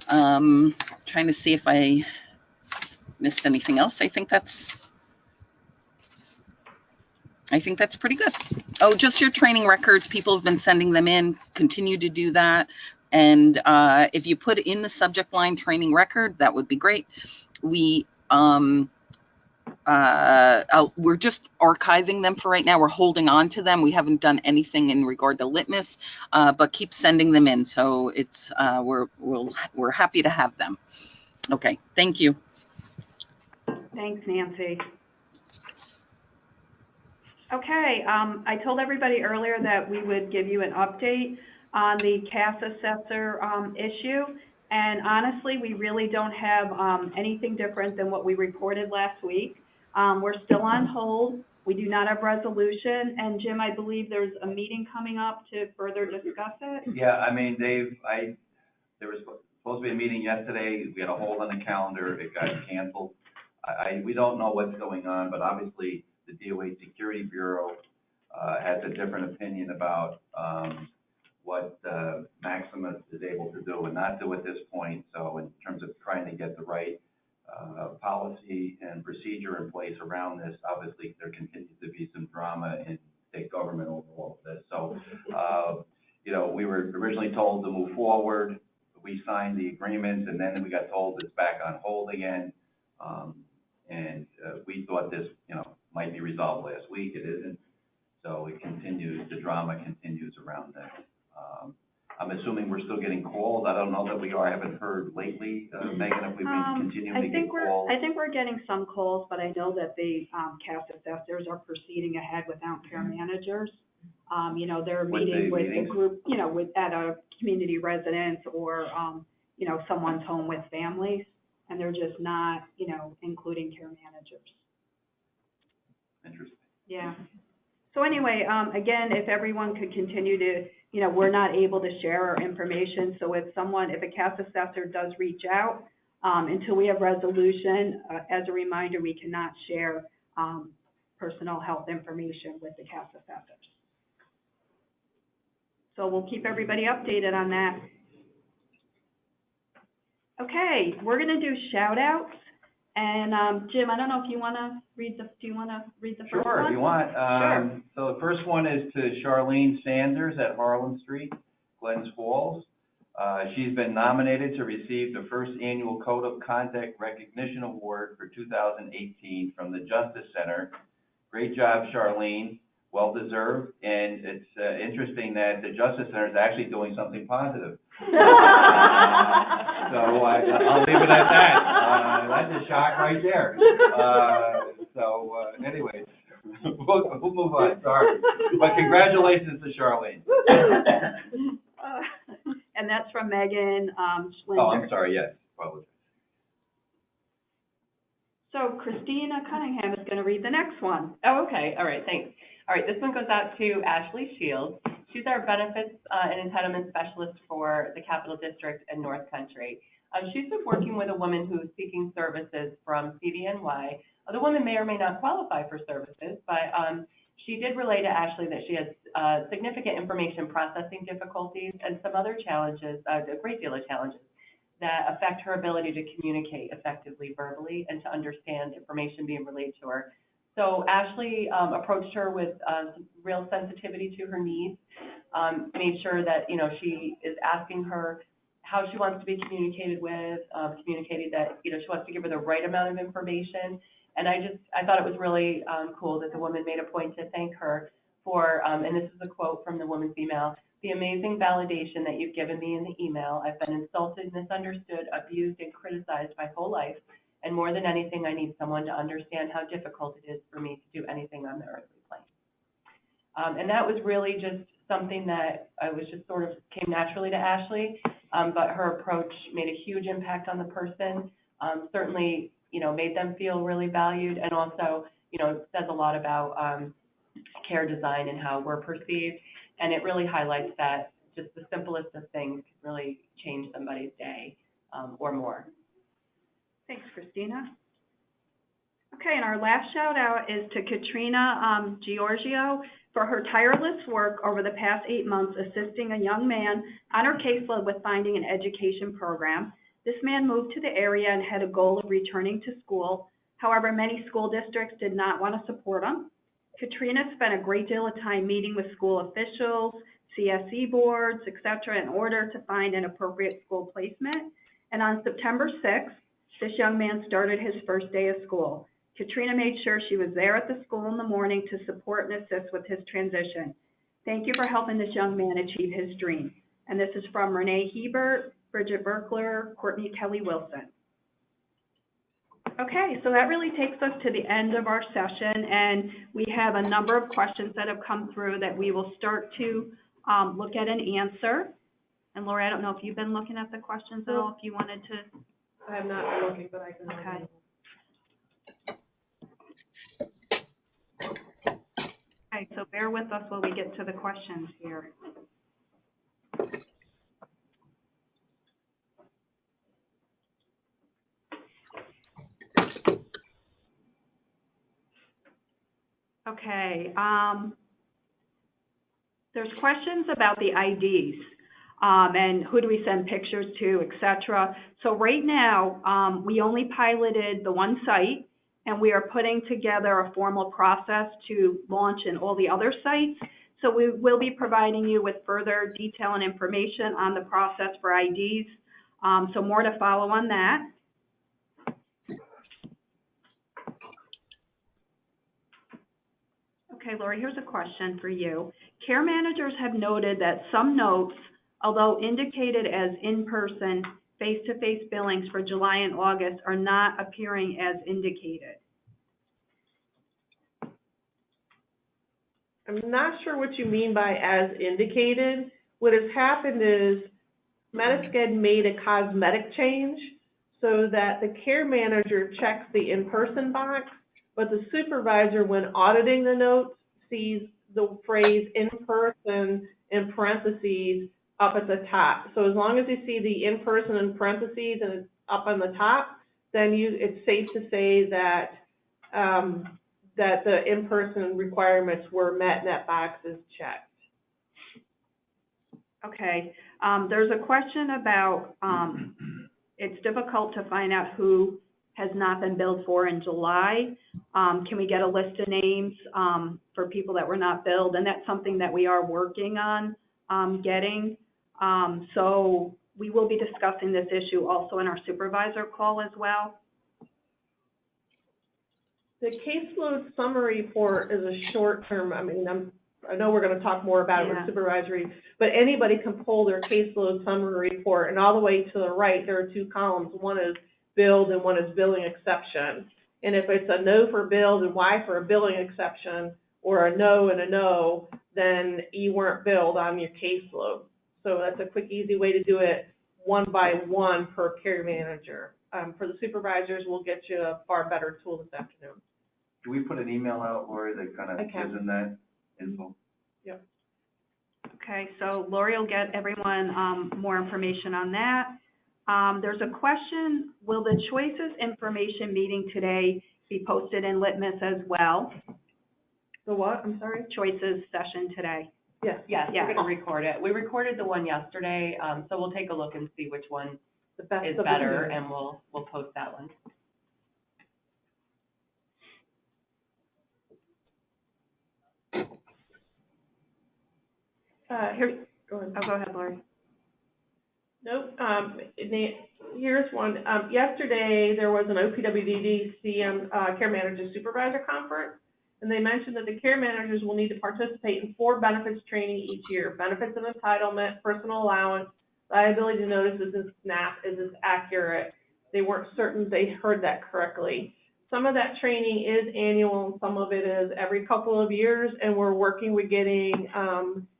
Trying to see if I missed anything else. I think that's pretty good. Oh, just your training records. People have been sending them in. Continue to do that. And if you put in the subject line training record, that would be great. We're just archiving them for right now. We're holding on to them. We haven't done anything in regard to litmus, but keep sending them in. So it's we're happy to have them. Okay, thank you. Thanks, Nancy. Okay, I told everybody earlier that we would give you an update on the CAS assessor issue. And honestly, we really don't have anything different than what we reported last week. We're still on hold. We do not have resolution. And Jim, I believe there's a meeting coming up to further discuss it. Yeah, I mean, there was supposed to be a meeting yesterday. We had a hold on the calendar. It got canceled. We don't know what's going on, but obviously the DOA Security Bureau has a different opinion about what Maximus is able to do and not do at this point. So in terms of trying to get the right policy and procedure in place around this, obviously there continues to be some drama in state government over all of this. So, we were originally told to move forward. We signed the agreement, and then we got told it's back on hold again. We thought this, might be resolved last week. It isn't. So it continues, the drama continues around that. I'm assuming we're still getting calls. I don't know that we are. I haven't heard lately, Megan, if we've been continuing to get calls. I think we're getting some calls, but I know that the CAS assessors are proceeding ahead without care managers. They're meeting with a group, at a community residence or, someone's home with families, and they're just not, including care managers. Interesting. Yeah. So anyway, again, if everyone could continue to, we're not able to share our information. So if a CAS assessor does reach out, until we have resolution, as a reminder, we cannot share personal health information with the CAS assessors. So we'll keep everybody updated on that. Okay, we're gonna do shout outs. And, Jim, I don't know if you wanna read do you wanna read the first one? Sure, if you want. Sure. So the first one is to Charlene Sanders at Harlem Street, Glens Falls. She's been nominated to receive the first annual Code of Conduct Recognition Award for 2018 from the Justice Center. Great job, Charlene. Well deserved. And it's interesting that the Justice Center is actually doing something positive. So I'll leave it at that. That's a shock right there. Anyways, we'll move on. Sorry, but congratulations to Charlene. And that's from Megan Schlinger. Oh, I'm sorry. Yes, apologize. So Christina Cunningham is going to read the next one. Oh, okay. All right. Thanks. All right. This one goes out to Ashley Shields. She's our benefits and entitlement specialist for the Capital District and North Country. She's been working with a woman who's seeking services from CDNY. The woman may or may not qualify for services, but she did relay to Ashley that she has significant information processing difficulties and some other challenges, a great deal of challenges, that affect her ability to communicate effectively verbally and to understand information being relayed to her. So Ashley approached her with some real sensitivity to her needs, made sure that, she is asking her how she wants to be communicated with, communicated that, she wants to give her the right amount of information. And I thought it was really cool that the woman made a point to thank her for, and this is a quote from the woman's email, "The amazing validation that you've given me in the email. I've been insulted, misunderstood, abused, and criticized my whole life. And more than anything, I need someone to understand how difficult it is for me to do anything on the earthly plane." And that was really just something that I was just sort of came naturally to Ashley, but her approach made a huge impact on the person, certainly, made them feel really valued, and also, says a lot about care design and how we're perceived. And it really highlights that just the simplest of things can really change somebody's day or more. Thanks, Christina. Okay, and our last shout out is to Katrina Giorgio for her tireless work over the past 8 months assisting a young man on her caseload with finding an education program. This man moved to the area and had a goal of returning to school. However, many school districts did not want to support him. Katrina spent a great deal of time meeting with school officials, CSE boards, etc., in order to find an appropriate school placement. And on September 6th, this young man started his first day of school. Katrina made sure she was there at the school in the morning to support and assist with his transition. Thank you for helping this young man achieve his dream. And this is from Renee Hebert, Bridget Berkler, Courtney Kelly Wilson. Okay, so that really takes us to the end of our session, and we have a number of questions that have come through that we will start to look at and answer. And Lori, I don't know if you've been looking at the questions at all, if you wanted to. I have not been looking, but I can. Okay. Okay, so bear with us while we get to the questions here. Okay, there's questions about the IDs and who do we send pictures to, etc. So right now, we only piloted the one site, and we are putting together a formal process to launch in all the other sites. So we will be providing you with further detail and information on the process for IDs. So more to follow on that. Okay, Lori, here's a question for you. Care managers have noted that some notes, although indicated as in-person, face-to-face billings for July and August, are not appearing as indicated. I'm not sure what you mean by as indicated. What has happened is Metasced made a cosmetic change so that the care manager checks the in-person box, but the supervisor, when auditing the notes, sees the phrase in-person in parentheses up at the top. So as long as you see the in-person in parentheses and it's up on the top, then it's safe to say that that the in-person requirements were met and that box is checked. Okay, there's a question about, it's difficult to find out who has not been billed for in July. Can we get a list of names, for people that were not billed? And that's something that we are working on, getting. So we will be discussing this issue also in our supervisor call as well. The caseload summary report is a short term, I mean, I know we're gonna talk more about it with Yeah. supervisory, but anybody can pull their caseload summary report, and all the way to the right, there are two columns. One is billed and one is billing exception. And if it's a no for billed and Y for a billing exception, or a no and a no, then you weren't billed on your caseload. So that's a quick, easy way to do it, one by one per care manager. For the supervisors, we'll get you a far better tool this afternoon. Can we put an email out, Lori, that kind of I can. gives them that info? Okay, so Lori will get everyone, more information on that. There's a question, will the Choices information meeting today be posted in Litmus as well? The what, I'm sorry? Choices session today. Yes. Yes, Yeah. we're gonna record it. We recorded the one yesterday, so we'll take a look and see which one The best is of the better, two. and we'll post that one. Here, go ahead. Oh, go ahead, Lori. Nope, here's one. Yesterday, there was an OPWDD CM, Care Manager Supervisor Conference, and they mentioned that the care managers will need to participate in 4 benefits training each year: benefits and entitlement, personal allowance, liability notices, and SNAP. Is this accurate? They weren't certain they heard that correctly. Some of that training is annual, and some of it is every couple of years, and we're working with getting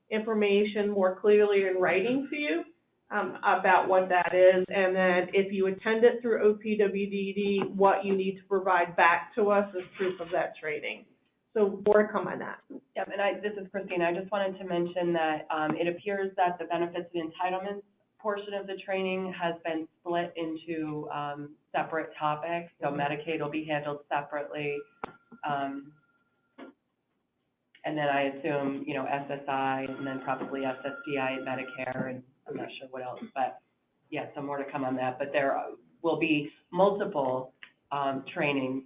information more clearly in writing to you about what that is, and then if you attend it through OPWDD, what you need to provide back to us as proof of that training. So more to come on that. Yep, and this is Christine. I just wanted to mention that, it appears that the benefits and entitlements portion of the training has been split into, separate topics. So Medicaid will be handled separately. And then I assume, SSI, and then probably SSDI and Medicare, and I'm not sure what else, but yeah, some more to come on that. But there will be multiple, trainings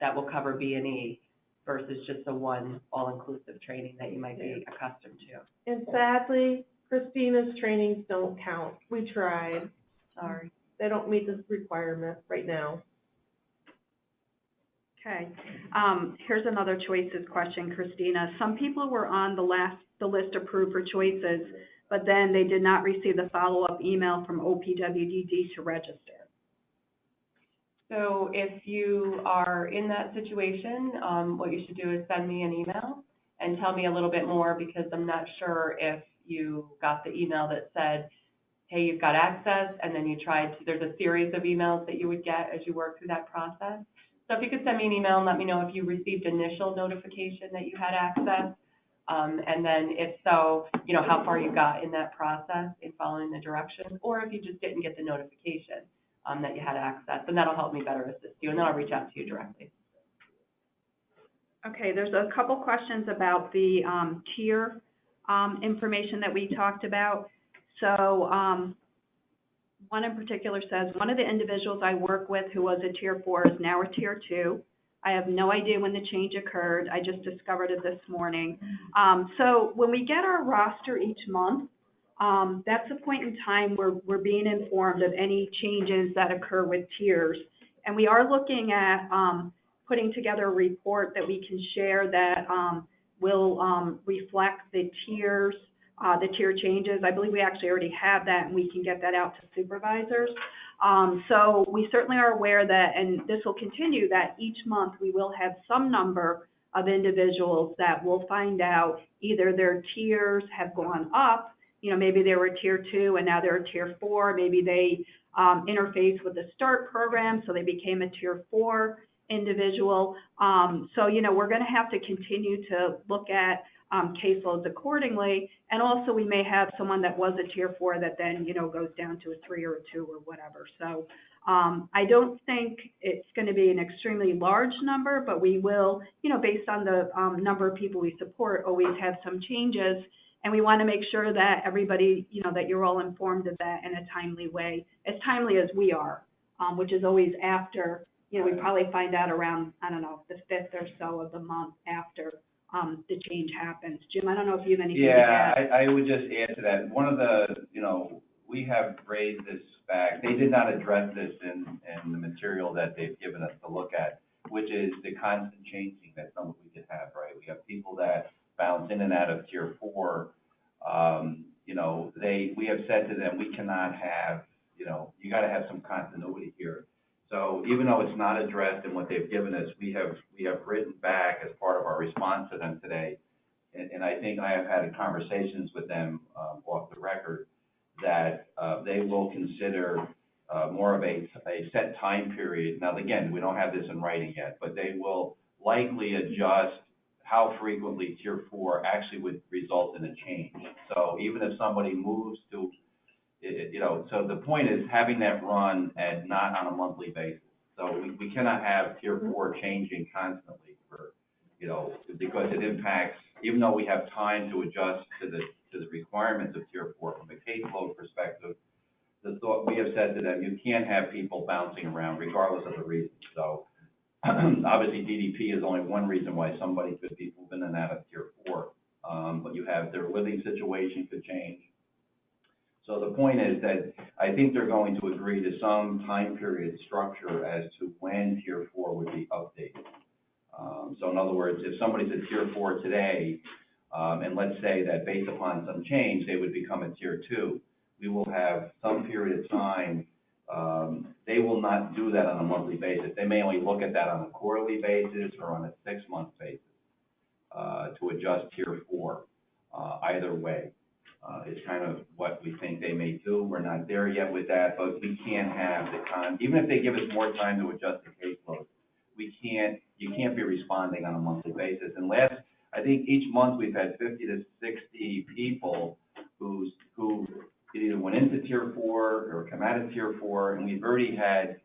that will cover B&E versus just the one all-inclusive training that you might be accustomed to. And sadly, Christina's trainings don't count. We tried. Sorry. They don't meet this requirement right now. Okay, here's another Choices question, Christina. Some people were on the list approved for Choices, but then they did not receive the follow-up email from OPWDD to register. So if you are in that situation, what you should do is send me an email and tell me a little bit more, because I'm not sure if you got the email that said, hey, you've got access, and then you tried to, there's a series of emails that you would get as you work through that process. So if you could send me an email and let me know if you received initial notification that you had access, and then if so, how far you got in that process in following the directions, or if you just didn't get the notification that you had access, and that'll help me better assist you, and then I'll reach out to you directly. Okay, there's a couple questions about the tier information that we talked about. So one in particular says, one of the individuals I work with who was a tier 4 is now a tier 2. I have no idea when the change occurred. I just discovered it this morning. So when we get our roster each month, that's a point in time where we're being informed of any changes that occur with tiers. And we are looking at putting together a report that we can share that will reflect the tiers, the tier changes. I believe we actually already have that, and we can get that out to supervisors. So we certainly are aware that, and this will continue, that each month we will have some number of individuals that will find out either their tiers have gone up, maybe they were tier 2 and now they're a tier 4, maybe they interface with the START program, so they became a tier 4 individual. So, we're going to have to continue to look at caseloads accordingly, and also we may have someone that was a tier 4 that then, goes down to a 3 or a 2 or whatever. So I don't think it's going to be an extremely large number, but we will, based on the number of people we support, always have some changes. And we want to make sure that everybody, you know, that you're all informed of that in a timely way, as timely as we are, which is always after, you know, we probably find out around, I don't know, the 5th or so of the month after the change happens. Jim, I don't know if you have anything to Yeah, add. I would just add to that. One of the, you know, we have raised this back. They did not address this in the material that they've given us to look at, which is the constant changing that some we could have, right? We have people that bounce in and out of tier 4. You know, we have said to them, we cannot have, you know, you got to have some continuity here. So even though it's not addressed in what they've given us, we have written back as part of our response to them today. And I think I have had conversations with them off the record that they will consider more of a set time period. Now, again, we don't have this in writing yet, but they will likely adjust how frequently tier 4 actually would result in a change. So even if somebody moves to, you know, so the point is having that run at not on a monthly basis. So we cannot have tier 4 changing constantly for, you know, because it impacts, even though we have time to adjust to the requirements of tier 4 from a caseload perspective, the thought we have said to them, you can't have people bouncing around regardless of the reason. So obviously DDP is only one reason why somebody could be moving in and out of tier 4. But you have their living situation could change. So the point is that I think they're going to agree to some time period structure as to when tier 4 would be updated. So in other words, if somebody's at tier 4 today, and let's say that based upon some change, they would become a tier 2, we will have some period of time. They will not do that on a monthly basis. They may only look at that on a quarterly basis or on a 6-month basis to adjust tier 4. Either way, it's kind of what we think they may do. We're not there yet with that, but we can't have the time, even if they give us more time to adjust the caseload. You can't be responding on a monthly basis. And I think each month we've had 50 to 60 people who either went into tier 4 or come out of tier 4, and we've already had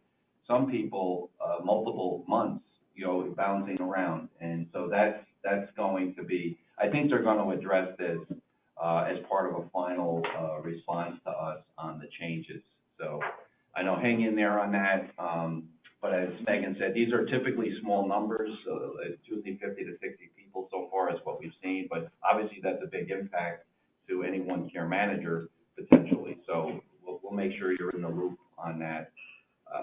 some people multiple months, you know, bouncing around. And so that's going to be, I think they're going to address this as part of a final response to us on the changes. So I know hang in there on that. But as Megan said, these are typically small numbers. It's usually 50 to 60 people so far is what we've seen. But obviously that's a big impact to any one care manager potentially. So we'll make sure you're in the loop on that.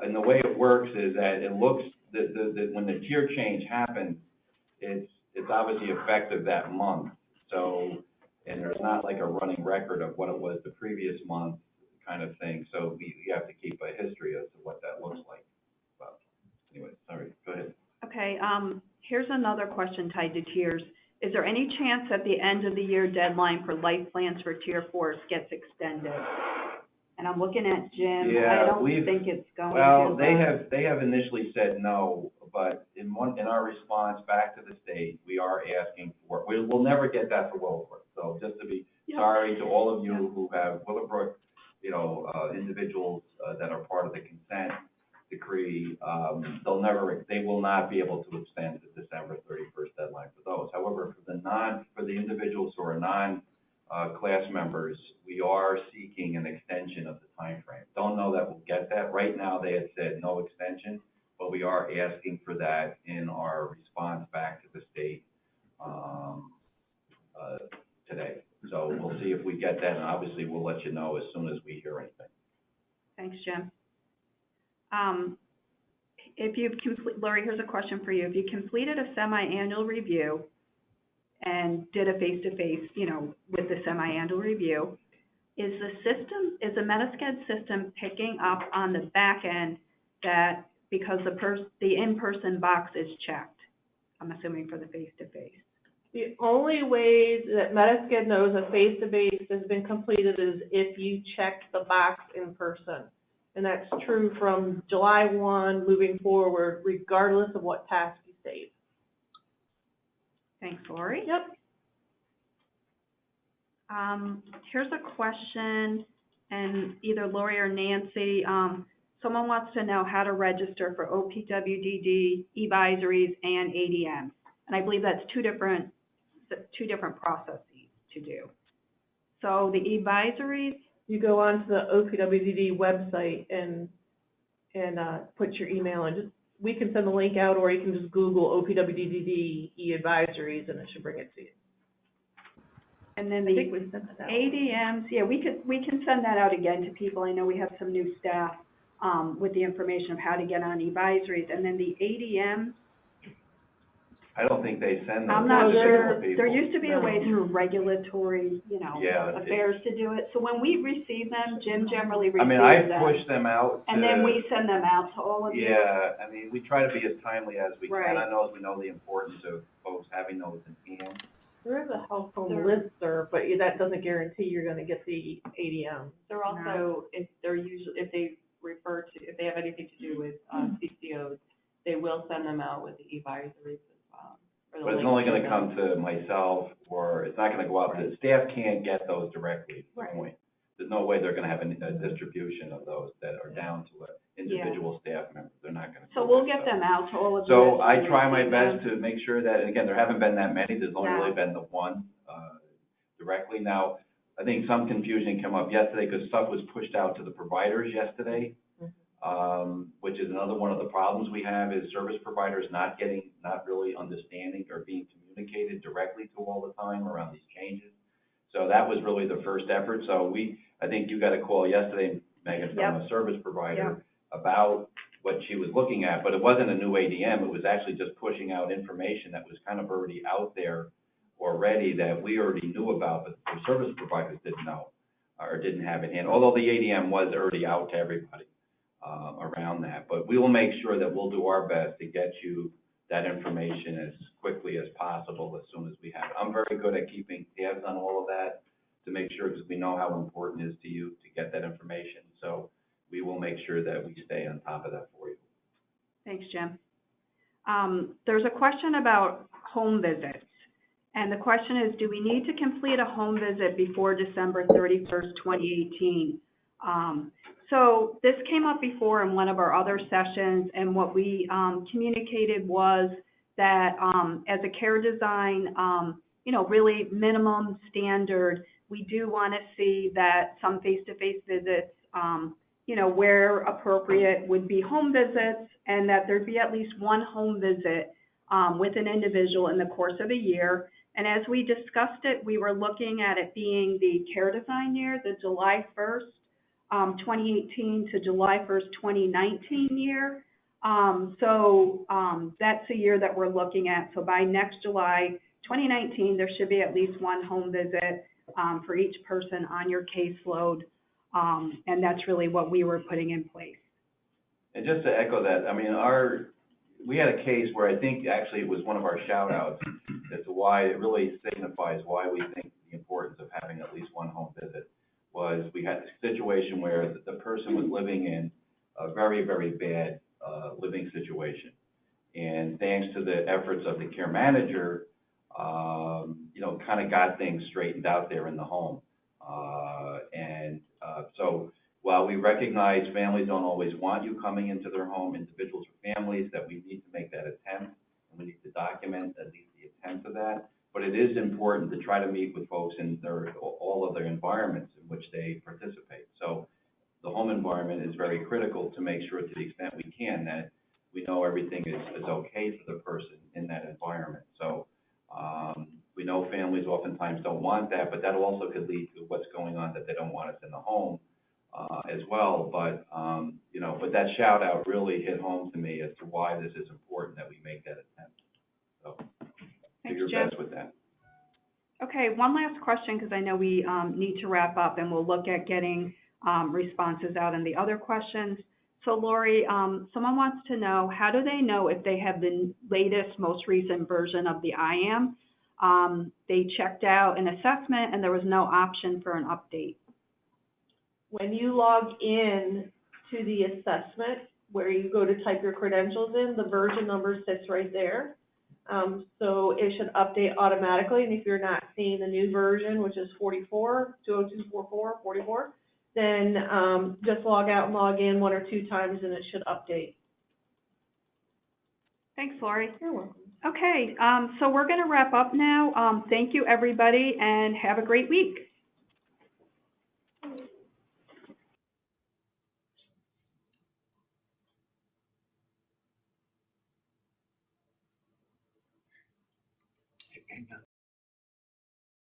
And the way it works is that it looks that when the tier change happens, it's obviously effective that month. So, and there's not like a running record of what it was the previous month kind of thing. So we have to keep a history as to what that looks like. But anyway, sorry, go ahead. Okay, here's another question tied to tiers. Is there any chance that the end of the year deadline for life plans for tier 4 gets extended? And I'm looking at Jim. Yeah, I don't think it's going to. Well, they have initially said no, but in our response back to the state, we are asking for, we'll never get that to Willowbrook. So just to be sorry to all of you who have Willowbrook, you know, individuals that are part of the consent decree, they will not be able to extend the December 31st deadline for those. However, for the individuals who are class members, we are seeking an extension of the time frame. Don't know that we'll get that. Right now, they had said no extension, but we are asking for that in our response back to the state today. So we'll see if we get that, and obviously we'll let you know as soon as we hear anything. Thanks, Jim. Lori, here's a question for you. If you completed a semi-annual review and did a face-to-face, you know, with the semi-annual review, is the Medi-Sched system picking up on the back end that because the in-person box is checked? I'm assuming for the face-to-face. The only way that Medi-Sched knows a face-to-face has been completed is if you check the box in person. And that's true from July 1 moving forward, regardless of what task you save. Thanks, Lori. Yep. Here's a question, and either Lori or Nancy, someone wants to know how to register for OPWDD, advisories, and ADM. And I believe that's two different processes to do. So the advisories, You go onto the OPWDD website and put your email in. We can send the link out, or you can just Google OPWDD e-advisories and it should bring it to you. and then I think the we sent that out. ADMs, yeah, we can send that out again to people. I know we have some new staff, with the information of how to get on advisories. And then the ADMs, I don't think they send those. I'm not to sure, people. there used to be a way No. through regulatory, Yeah, affairs to do it. So when we receive them, Jim generally I receives mean, I them. push them out to. And then we send them out to all of you. Yeah, I mean, we try to be as timely as we can. Right. I know we know the importance of folks having those in hand. There is a household There- listserv, but that doesn't guarantee you're gonna get the ADM. They're also, if they refer to, if they have anything to do with, CCOs, they will send them out with the advisories as well. or the But it's link only to gonna them. come to myself, or it's not gonna go out to, staff can't get those directly, is the Right. point. There's no way they're gonna have a distribution of those that are down to an individual staff member. They're not gonna. So do we'll that, get so. them out to all of you. So as I we try my receive best them. to make sure that, and again, there haven't been that many, there's only No. really been the one, directly. Now, I think some confusion came up yesterday, because stuff was pushed out to the providers yesterday. Which is another one of the problems we have, is service providers not really understanding or being communicated directly to all the time around these changes. So that was really the first effort. So I think you got a call yesterday, Megan, from a service provider about what she was looking at, but it wasn't a new ADM. It was actually just pushing out information that was kind of already out there already, that we already knew about, but the service providers didn't know or didn't have it in. Although the ADM was already out to everybody around that. But we will make sure that we'll do our best to get you that information as quickly as possible as soon as we have it. I'm very good at keeping tabs on all of that to make sure, because we know how important it is to you to get that information. So we will make sure that we stay on top of that for you. Thanks, Jim. There's a question about home visits. And the question is, do we need to complete a home visit before December 31st, 2018? So this came up before in one of our other sessions, and what we communicated was that as a care design, really minimum standard, we do want to see that some face-to-face visits, where appropriate, would be home visits, and that there'd be at least one home visit with an individual in the course of a year. And as we discussed it, we were looking at it being the care design year, the July 1st, 2018 to July 1st, 2019 year. That's the year that we're looking at. So by next July 2019, there should be at least one home visit for each person on your caseload. And that's really what we were putting in place. And just to echo that, I mean, we had a case where I think actually it was one of our shout outs as to why it really signifies why we think the importance of having at least one home visit. Was we had a situation where the person was living in a very, very bad living situation. And thanks to the efforts of the care manager, kind of got things straightened out there in the home. So while we recognize families don't always want you coming into their home, individuals or families, that we need to make that attempt, and we need to document at least the attempt of that. But it is important to try to meet with folks in all of their environments in which they participate. So the home environment is very critical to make sure, to the extent we can, that we know everything is okay for the person in that environment. So we know families oftentimes don't want that, but that also could lead to what's going on, that they don't want us in the home as well. But but that shout out really hit home to me as to why this is important, that we make that attempt. So do your best with that. Okay, one last question, because I know we need to wrap up, and we'll look at getting responses out on the other questions. So Lori, someone wants to know, how do they know if they have the latest, most recent version of the IAM? They checked out an assessment and there was no option for an update. When you log in to the assessment, where you go to type your credentials in, the version number sits right there. So it should update automatically, and if you're not seeing the new version, which is 20244, then just log out and log in 1 or 2 times and it should update. Thanks, Lori. You're welcome. Okay, so we're going to wrap up now. Thank you, everybody, and have a great week. Amen.